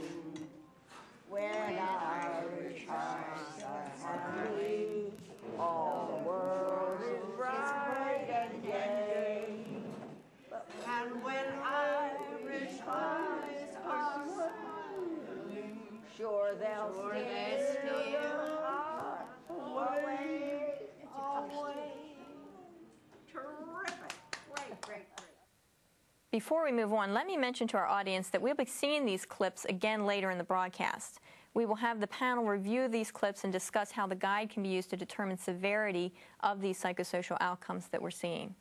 When Irish hearts are happy, all the world is bright and gay. And when Irish eyes are smiling, sure they'll steal your heart away, away. Terrific. Great, great, great. Before we move on, let me mention to our audience that we'll be seeing these clips again later in the broadcast. We will have the panel review these clips and discuss how the guide can be used to determine severity of these psychosocial outcomes that we're seeing.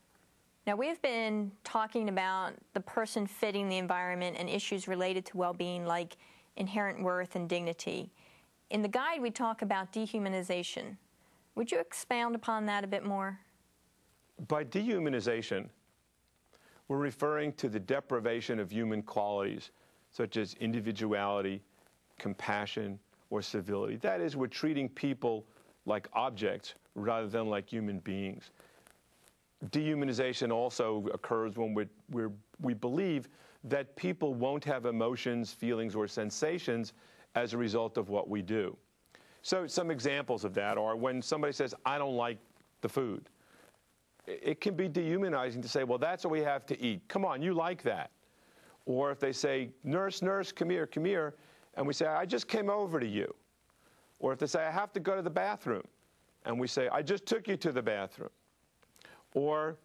Now, we've been talking about the person fitting the environment and issues related to well-being like inherent worth and dignity. In the guide, we talk about dehumanization. Would you expound upon that a bit more? By dehumanization, we're referring to the deprivation of human qualities such as individuality, compassion, or civility. That is, we're treating people like objects rather than like human beings. Dehumanization also occurs when we believe that people won't have emotions, feelings, or sensations as a result of what we do. So some examples of that are when somebody says, I don't like the food. It can be dehumanizing to say, well, that's what we have to eat. Come on, you like that. Or if they say, nurse, nurse, come here, and we say, I just came over to you. Or if they say, I have to go to the bathroom, and we say, I just took you to the bathroom. Or,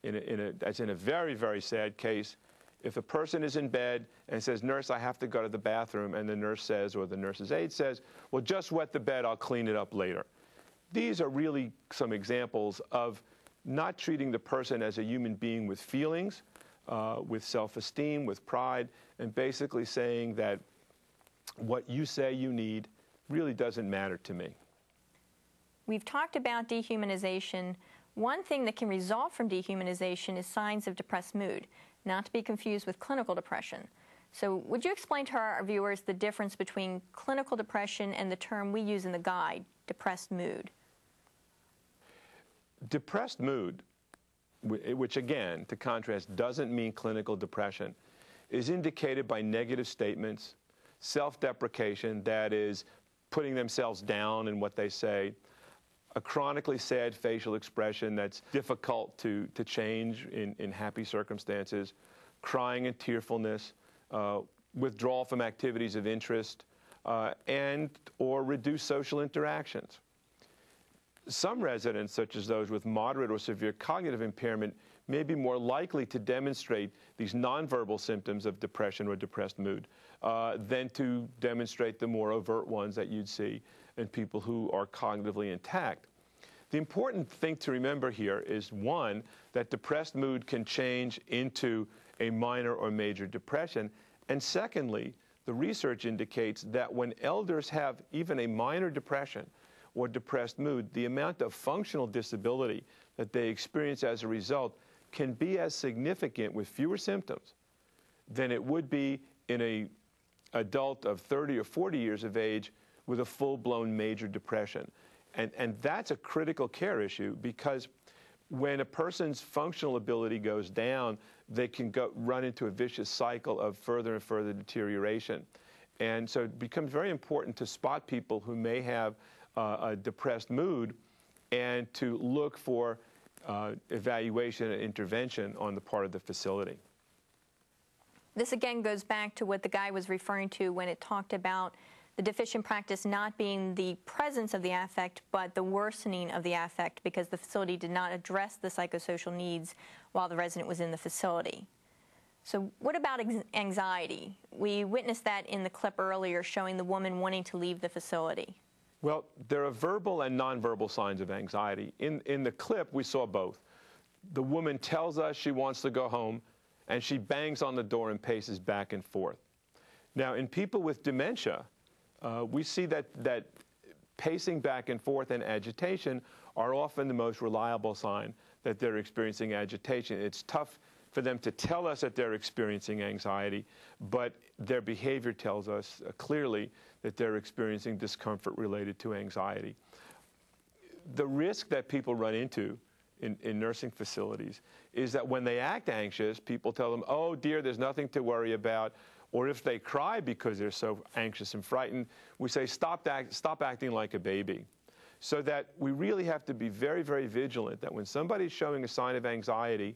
as in a very, very sad case, if a person is in bed and says, nurse, I have to go to the bathroom, and the nurse says, or the nurse's aide says, well, just wet the bed, I'll clean it up later. These are really some examples of not treating the person as a human being with feelings, with self-esteem, with pride, and basically saying that what you say you need really doesn't matter to me. We've talked about dehumanization. One thing that can result from dehumanization is signs of depressed mood, not to be confused with clinical depression. So would you explain to our viewers the difference between clinical depression and the term we use in the guide, depressed mood? Depressed mood, which again, to contrast, doesn't mean clinical depression, is indicated by negative statements, self-deprecation, that is, putting themselves down in what they say, a chronically sad facial expression that's difficult to change in happy circumstances, crying and tearfulness, withdrawal from activities of interest, and or reduced social interactions. Some residents, such as those with moderate or severe cognitive impairment, may be more likely to demonstrate these nonverbal symptoms of depression or depressed mood than to demonstrate the more overt ones that you'd see in people who are cognitively intact. The important thing to remember here is, one, that depressed mood can change into a minor or major depression, and secondly, the research indicates that when elders have even a minor depression or depressed mood, the amount of functional disability that they experience as a result can be as significant with fewer symptoms than it would be in an adult of 30 or 40 years of age with a full-blown major depression. And that's a critical care issue, because when a person's functional ability goes down, they can run into a vicious cycle of further and further deterioration. And so it becomes very important to spot people who may have a depressed mood and to look for evaluation and intervention on the part of the facility. This again goes back to what the guy was referring to when it talked about the deficient practice not being the presence of the affect, but the worsening of the affect, because the facility did not address the psychosocial needs while the resident was in the facility. So what about anxiety? We witnessed that in the clip earlier showing the woman wanting to leave the facility. Well, there are verbal and nonverbal signs of anxiety. In the clip, we saw both. The woman tells us she wants to go home, and she bangs on the door and paces back and forth. Now, in people with dementia, we see that pacing back and forth and agitation are often the most reliable sign that they're experiencing agitation. It's tough for them to tell us that they're experiencing anxiety, but their behavior tells us clearly that they're experiencing discomfort related to anxiety. The risk that people run into in nursing facilities is that when they act anxious, people tell them, oh dear, there's nothing to worry about. Or if they cry because they're so anxious and frightened, we say, stop acting like a baby. So that we really have to be very, very vigilant that when somebody's showing a sign of anxiety,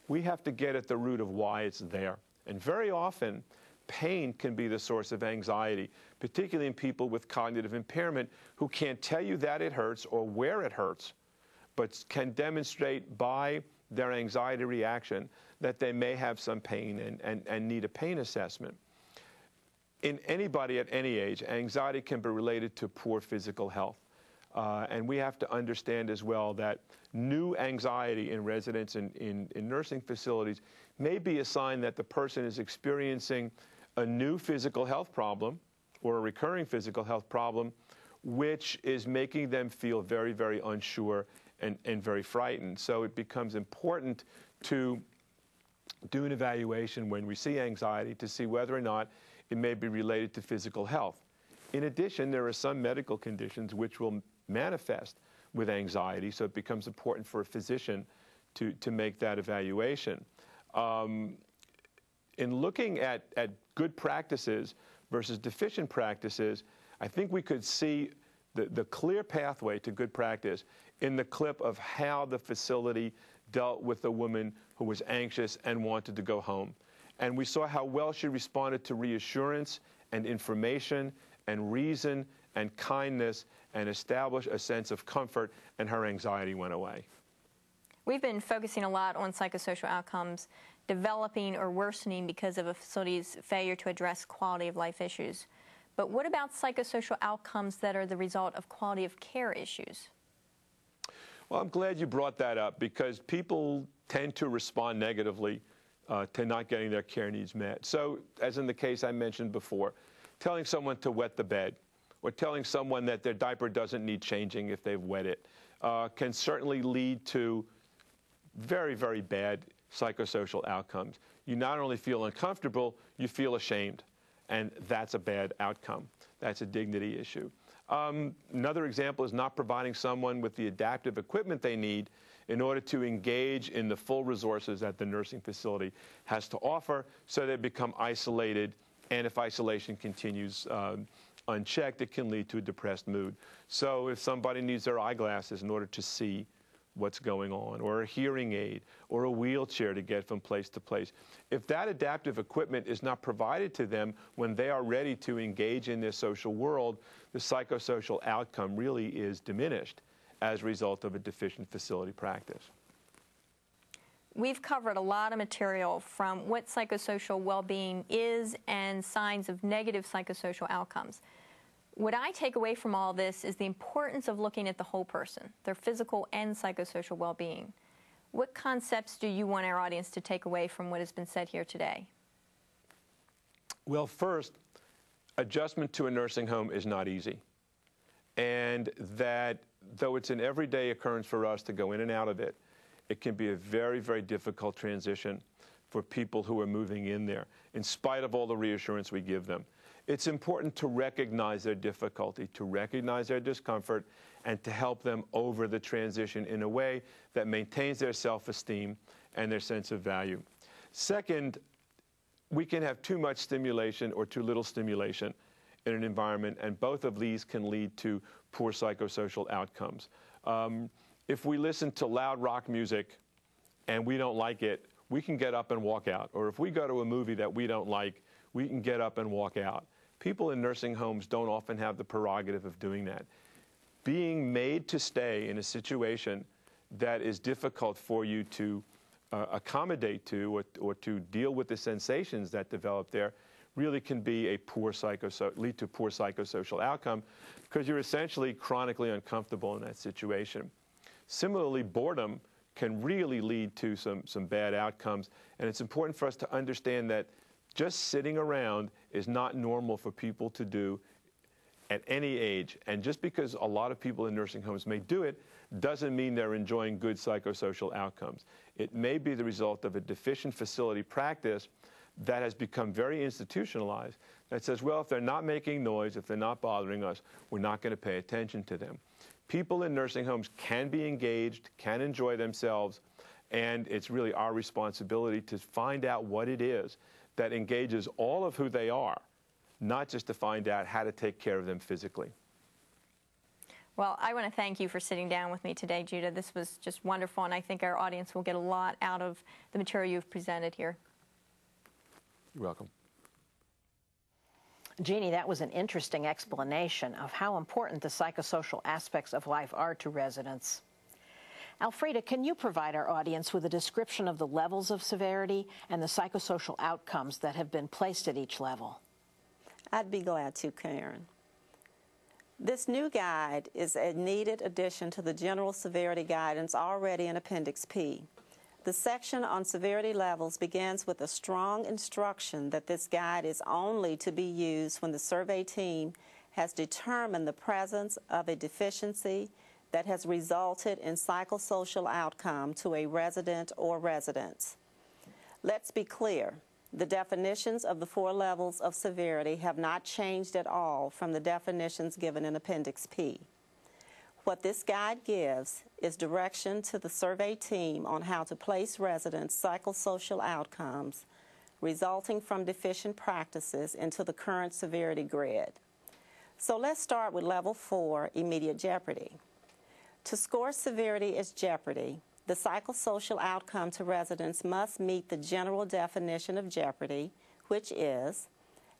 we have to get at the root of why it's there. And very often, pain can be the source of anxiety, particularly in people with cognitive impairment who can't tell you that it hurts or where it hurts, but can demonstrate by their anxiety reaction that they may have some pain and need a pain assessment. In anybody at any age, anxiety can be related to poor physical health. And we have to understand as well that new anxiety in residents in nursing facilities may be a sign that the person is experiencing a new physical health problem or a recurring physical health problem, which is making them feel very, very unsure and very frightened. So it becomes important to do an evaluation when we see anxiety to see whether or not it may be related to physical health. In addition, there are some medical conditions which will manifest with anxiety, so it becomes important for a physician to make that evaluation. In looking at good practices versus deficient practices, I think we could see the clear pathway to good practice in the clip of how the facility dealt with a woman who was anxious and wanted to go home. And we saw how well she responded to reassurance and information and reason and kindness and established a sense of comfort, and her anxiety went away. We've been focusing a lot on psychosocial outcomes developing or worsening because of a facility's failure to address quality of life issues. But what about psychosocial outcomes that are the result of quality of care issues? Well, I'm glad you brought that up because people tend to respond negatively to not getting their care needs met. So, as in the case I mentioned before, telling someone to wet the bed or telling someone that their diaper doesn't need changing if they've wet it can certainly lead to very, very bad psychosocial outcomes. You not only feel uncomfortable, you feel ashamed, and that's a bad outcome. That's a dignity issue. Another example is not providing someone with the adaptive equipment they need in order to engage in the full resources that the nursing facility has to offer, so they become isolated, and if isolation continues unchecked, it can lead to a depressed mood. So if somebody needs their eyeglasses in order to see what's going on, or a hearing aid, or a wheelchair to get from place to place, if that adaptive equipment is not provided to them when they are ready to engage in their social world, the psychosocial outcome really is diminished as a result of a deficient facility practice. We've covered a lot of material from what psychosocial well-being is and signs of negative psychosocial outcomes. What I take away from all this is the importance of looking at the whole person, their physical and psychosocial well-being. What concepts do you want our audience to take away from what has been said here today? Well, first, adjustment to a nursing home is not easy. And that though it's an everyday occurrence for us to go in and out of it, it can be a very, very difficult transition for people who are moving in there, in spite of all the reassurance we give them. It's important to recognize their difficulty, to recognize their discomfort, and to help them over the transition in a way that maintains their self-esteem and their sense of value. Second, we can have too much stimulation or too little stimulation in an environment, and both of these can lead to poor psychosocial outcomes. If we listen to loud rock music and we don't like it, we can get up and walk out. Or if we go to a movie that we don't like, we can get up and walk out. People in nursing homes don't often have the prerogative of doing that. Being made to stay in a situation that is difficult for you to accommodate to or to deal with the sensations that develop there really can be a lead to poor psychosocial outcome because you're essentially chronically uncomfortable in that situation. Similarly, boredom can really lead to some bad outcomes, and it's important for us to understand that just sitting around is not normal for people to do at any age. And just because a lot of people in nursing homes may do it doesn't mean they're enjoying good psychosocial outcomes. It may be the result of a deficient facility practice that has become very institutionalized that says, well, if they're not making noise, if they're not bothering us, we're not going to pay attention to them. People in nursing homes can be engaged, can enjoy themselves, and it's really our responsibility to find out what it is that engages all of who they are, not just to find out how to take care of them physically. Well, I want to thank you for sitting down with me today, Judah. This was just wonderful, and I think our audience will get a lot out of the material you've presented here. You're welcome. Jeannie, that was an interesting explanation of how important the psychosocial aspects of life are to residents. Alfreda, can you provide our audience with a description of the levels of severity and the psychosocial outcomes that have been placed at each level? I'd be glad to, Karen. This new guide is a needed addition to the general severity guidance already in Appendix P. The section on severity levels begins with a strong instruction that this guide is only to be used when the survey team has determined the presence of a deficiency that has resulted in psychosocial outcome to a resident or residents. Let's be clear. The definitions of the 4 levels of severity have not changed at all from the definitions given in Appendix P. What this guide gives is direction to the survey team on how to place residents' psychosocial outcomes resulting from deficient practices into the current severity grid. So let's start with Level 4, immediate jeopardy. To score severity as jeopardy, the psychosocial outcome to residents must meet the general definition of jeopardy, which is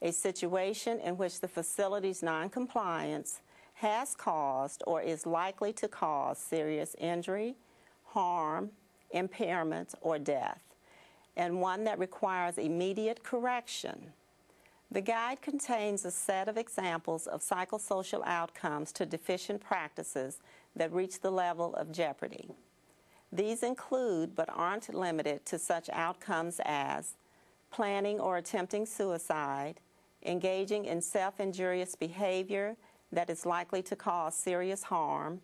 a situation in which the facility's noncompliance has caused or is likely to cause serious injury, harm, impairment, or death, and one that requires immediate correction. The guide contains a set of examples of psychosocial outcomes to deficient practices that reach the level of jeopardy. These include, but aren't limited to, such outcomes as planning or attempting suicide, engaging in self-injurious behavior that is likely to cause serious harm,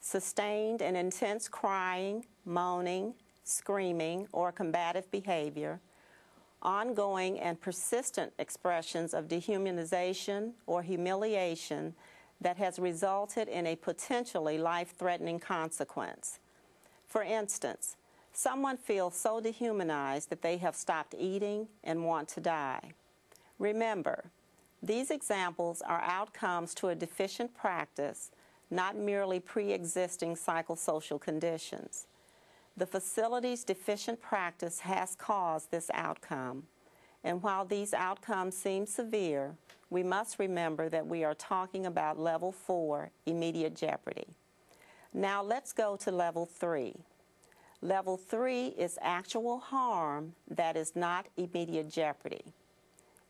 sustained and intense crying, moaning, screaming, or combative behavior, ongoing and persistent expressions of dehumanization or humiliation that has resulted in a potentially life-threatening consequence. For instance, someone feels so dehumanized that they have stopped eating and want to die. Remember, these examples are outcomes to a deficient practice, not merely pre-existing psychosocial conditions. The facility's deficient practice has caused this outcome, and while these outcomes seem severe, we must remember that we are talking about Level 4, immediate jeopardy. Now let's go to Level 3. Level 3 is actual harm that is not immediate jeopardy.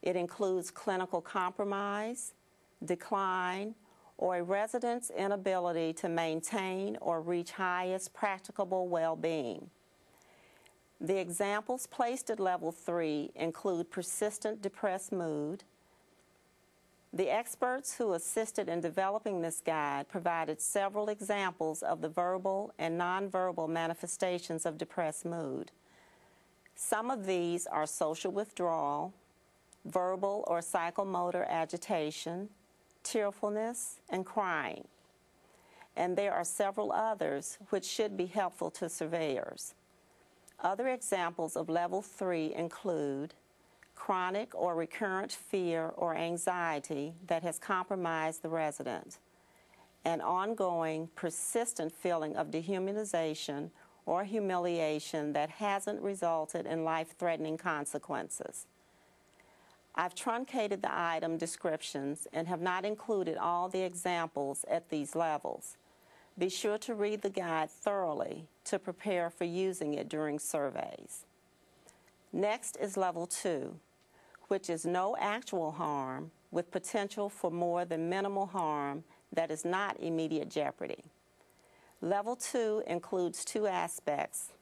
It includes clinical compromise, decline, or a resident's inability to maintain or reach highest practicable well-being. The examples placed at Level 3 include persistent depressed mood. The experts who assisted in developing this guide provided several examples of the verbal and nonverbal manifestations of depressed mood. Some of these are social withdrawal, verbal or psychomotor agitation, tearfulness, and crying. And there are several others which should be helpful to surveyors. Other examples of Level 3 include chronic or recurrent fear or anxiety that has compromised the resident, an ongoing, persistent feeling of dehumanization or humiliation that hasn't resulted in life-threatening consequences. I've truncated the item descriptions and have not included all the examples at these levels. Be sure to read the guide thoroughly to prepare for using it during surveys. Next is Level 2, which is no actual harm with potential for more than minimal harm that is not immediate jeopardy. Level 2 includes two aspects: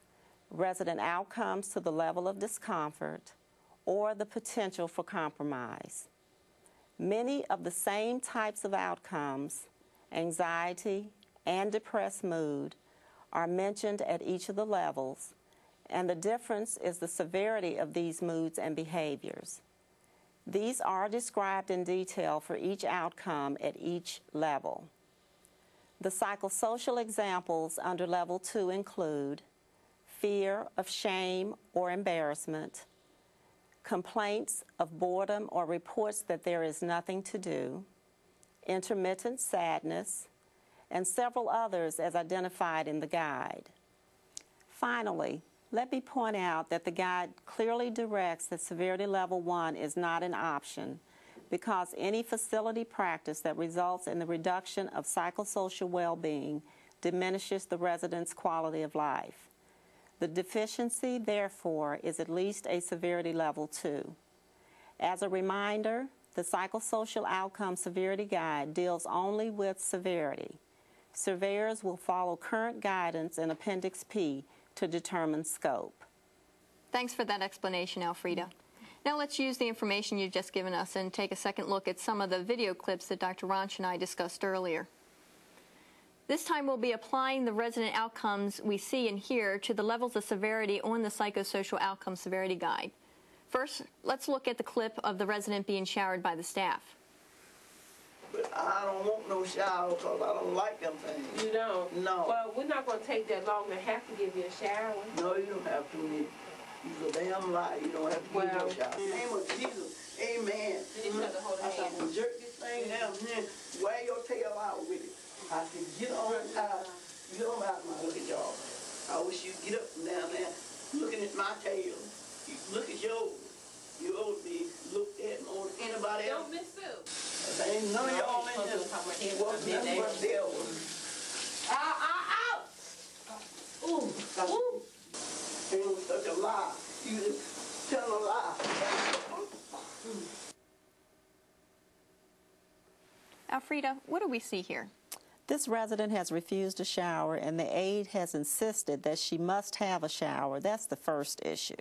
resident outcomes to the level of discomfort or the potential for compromise. Many of the same types of outcomes, anxiety and depressed mood, are mentioned at each of the levels, and the difference is the severity of these moods and behaviors. These are described in detail for each outcome at each level. The psychosocial examples under Level 2 include fear of shame or embarrassment, complaints of boredom or reports that there is nothing to do, intermittent sadness, and several others as identified in the guide. Finally, let me point out that the guide clearly directs that Severity Level 1 is not an option because any facility practice that results in the reduction of psychosocial well-being diminishes the resident's quality of life. The deficiency, therefore, is at least a Severity Level 2. As a reminder, the Psychosocial Outcome Severity Guide deals only with severity. Surveyors will follow current guidance in Appendix P to determine scope. Thanks for that explanation, Elfrida. Now let's use the information you've just given us and take a second look at some of the video clips that Dr. Ranch and I discussed earlier. This time we'll be applying the resident outcomes we see and hear to the levels of severity on the Psychosocial Outcome Severity Guide. First, let's look at the clip of the resident being showered by the staff. But I don't want no shower because I don't like them things. You don't? No. Well, we're not going to take that long to have to give you a shower. No, you don't have to. You're a damn lie. You don't have to give no shower. In the name of Jesus, amen. You need to hold I said, I'm going to jerk this thing down here, wear your tail out with it. I said, get on out. Get on out and look at y'all. I wish you'd get up from down there looking at my tail. Look at yours. You ought to be looked at more than anybody else. Don't miss Sue. There ain't none of y'all in here. Nothing but devils. Ow! Ooh. Ooh. It was such a lie. You just tell a lie. Elfrida, what do we see here? This resident has refused a shower, and the aide has insisted that she must have a shower. That's the first issue.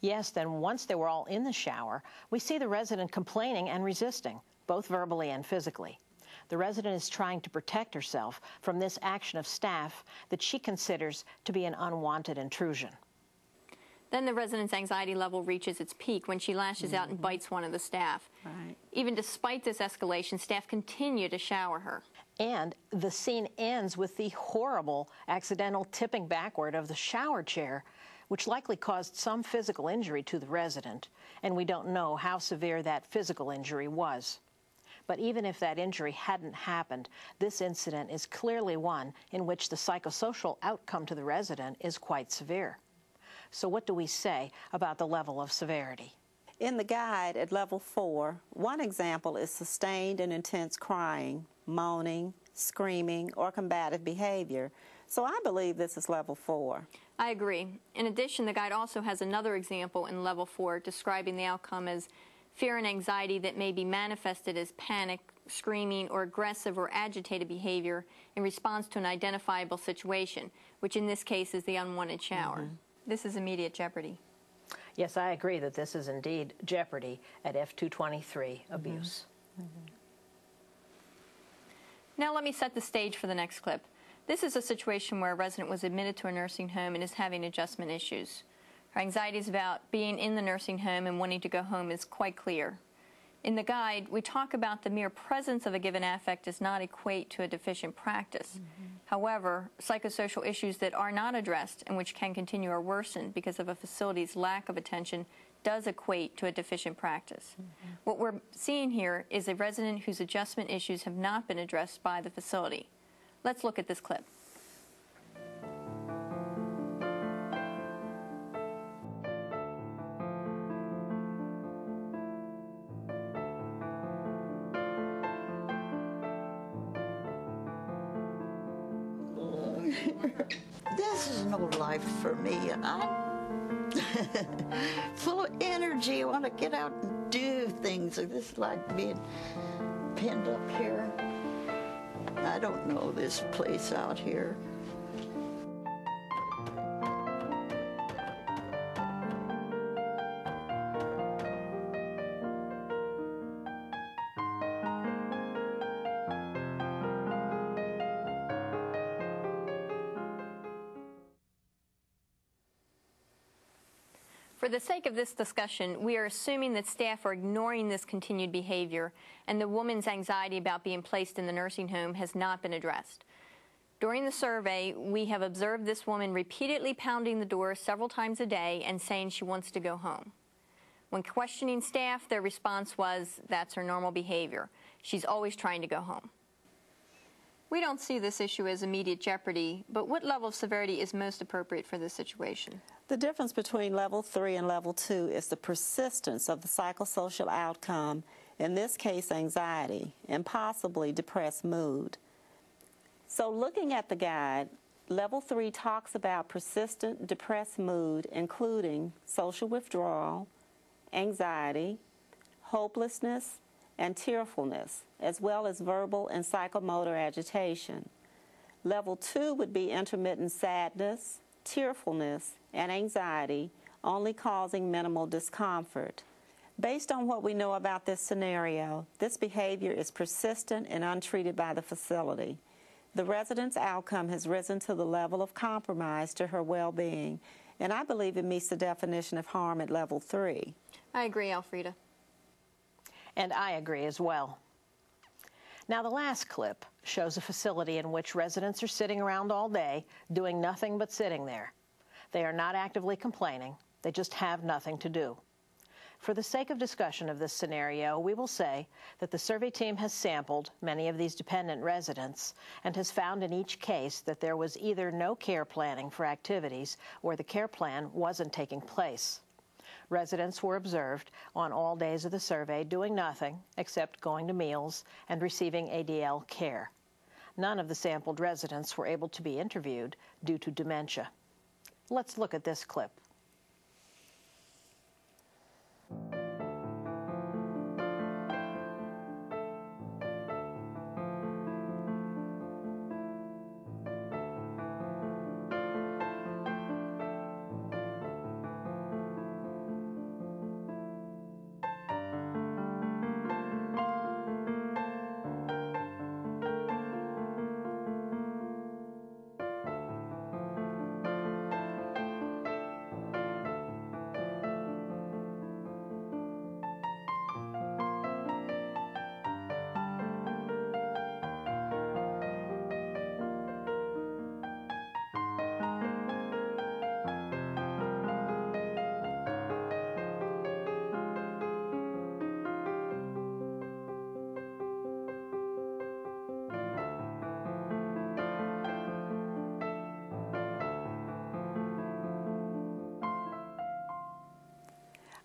Yes, then once they were all in the shower, we see the resident complaining and resisting, both verbally and physically. The resident is trying to protect herself from this action of staff that she considers to be an unwanted intrusion. Then the resident's anxiety level reaches its peak when she lashes out and bites one of the staff. Right. Even despite this escalation, staff continue to shower her. And the scene ends with the horrible accidental tipping backward of the shower chair, which likely caused some physical injury to the resident, and we don't know how severe that physical injury was. But even if that injury hadn't happened, this incident is clearly one in which the psychosocial outcome to the resident is quite severe. So what do we say about the level of severity? In the guide at Level 4, one example is sustained and intense crying, moaning, screaming, or combative behavior. So I believe this is Level 4. I agree. In addition, the guide also has another example in Level 4 describing the outcome as fear and anxiety that may be manifested as panic, screaming, or aggressive or agitated behavior in response to an identifiable situation, which in this case is the unwanted shower. This is immediate jeopardy. Yes, I agree that this is indeed jeopardy at F223, abuse. Now let me set the stage for the next clip. This is a situation where a resident was admitted to a nursing home and is having adjustment issues. Her anxieties about being in the nursing home and wanting to go home is quite clear. In the guide, we talk about the mere presence of a given affect does not equate to a deficient practice. However, psychosocial issues that are not addressed and which can continue or worsen because of a facility's lack of attention does equate to a deficient practice. What we're seeing here is a resident whose adjustment issues have not been addressed by the facility. Let's look at this clip. This is no life for me. I'm full of energy. I want to get out and do things. This is like being pinned up here. I don't know this place out here. For the sake of this discussion, we are assuming that staff are ignoring this continued behavior and the woman's anxiety about being placed in the nursing home has not been addressed. During the survey, we have observed this woman repeatedly pounding the door several times a day and saying she wants to go home. When questioning staff, their response was, that's her normal behavior. She's always trying to go home. We don't see this issue as immediate jeopardy, but what level of severity is most appropriate for this situation? The difference between level 3 and level 2 is the persistence of the psychosocial outcome, in this case anxiety, and possibly depressed mood. So looking at the guide, level 3 talks about persistent depressed mood, including social withdrawal, anxiety, hopelessness, and tearfulness, as well as verbal and psychomotor agitation. Level 2 would be intermittent sadness, tearfulness, and anxiety, only causing minimal discomfort. Based on what we know about this scenario, this behavior is persistent and untreated by the facility. The resident's outcome has risen to the level of compromise to her well-being, and I believe it meets the definition of harm at level 3. I agree, Elfrida. And I agree as well. Now, the last clip shows a facility in which residents are sitting around all day, doing nothing but sitting there. They are not actively complaining. They just have nothing to do. For the sake of discussion of this scenario, we will say that the survey team has sampled many of these dependent residents and has found in each case that there was either no care planning for activities or the care plan wasn't taking place. Residents were observed on all days of the survey doing nothing except going to meals and receiving ADL care. None of the sampled residents were able to be interviewed due to dementia. Let's look at this clip.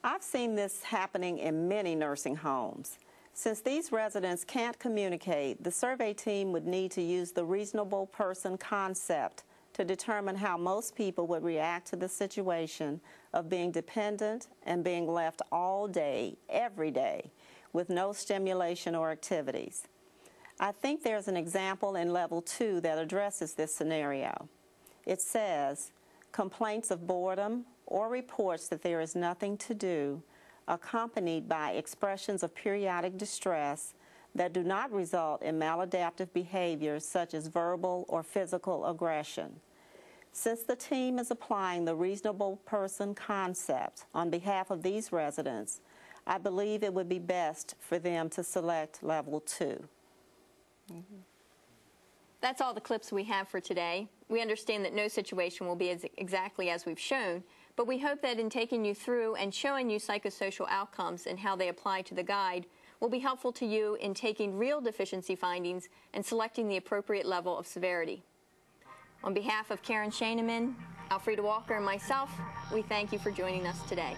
I've seen this happening in many nursing homes. Since these residents can't communicate, the survey team would need to use the reasonable person concept to determine how most people would react to the situation of being dependent and being left all day, every day, with no stimulation or activities. I think there's an example in level 2 that addresses this scenario. It says, complaints of boredom or reports that there is nothing to do, accompanied by expressions of periodic distress that do not result in maladaptive behaviors such as verbal or physical aggression. Since the team is applying the reasonable person concept on behalf of these residents, I believe it would be best for them to select level 2. That's all the clips we have for today. We understand that no situation will be exactly as we've shown, but we hope that in taking you through and showing you psychosocial outcomes and how they apply to the guide will be helpful to you in taking real deficiency findings and selecting the appropriate level of severity. On behalf of Karen Shaneman, Elfrida Walker, and myself, we thank you for joining us today.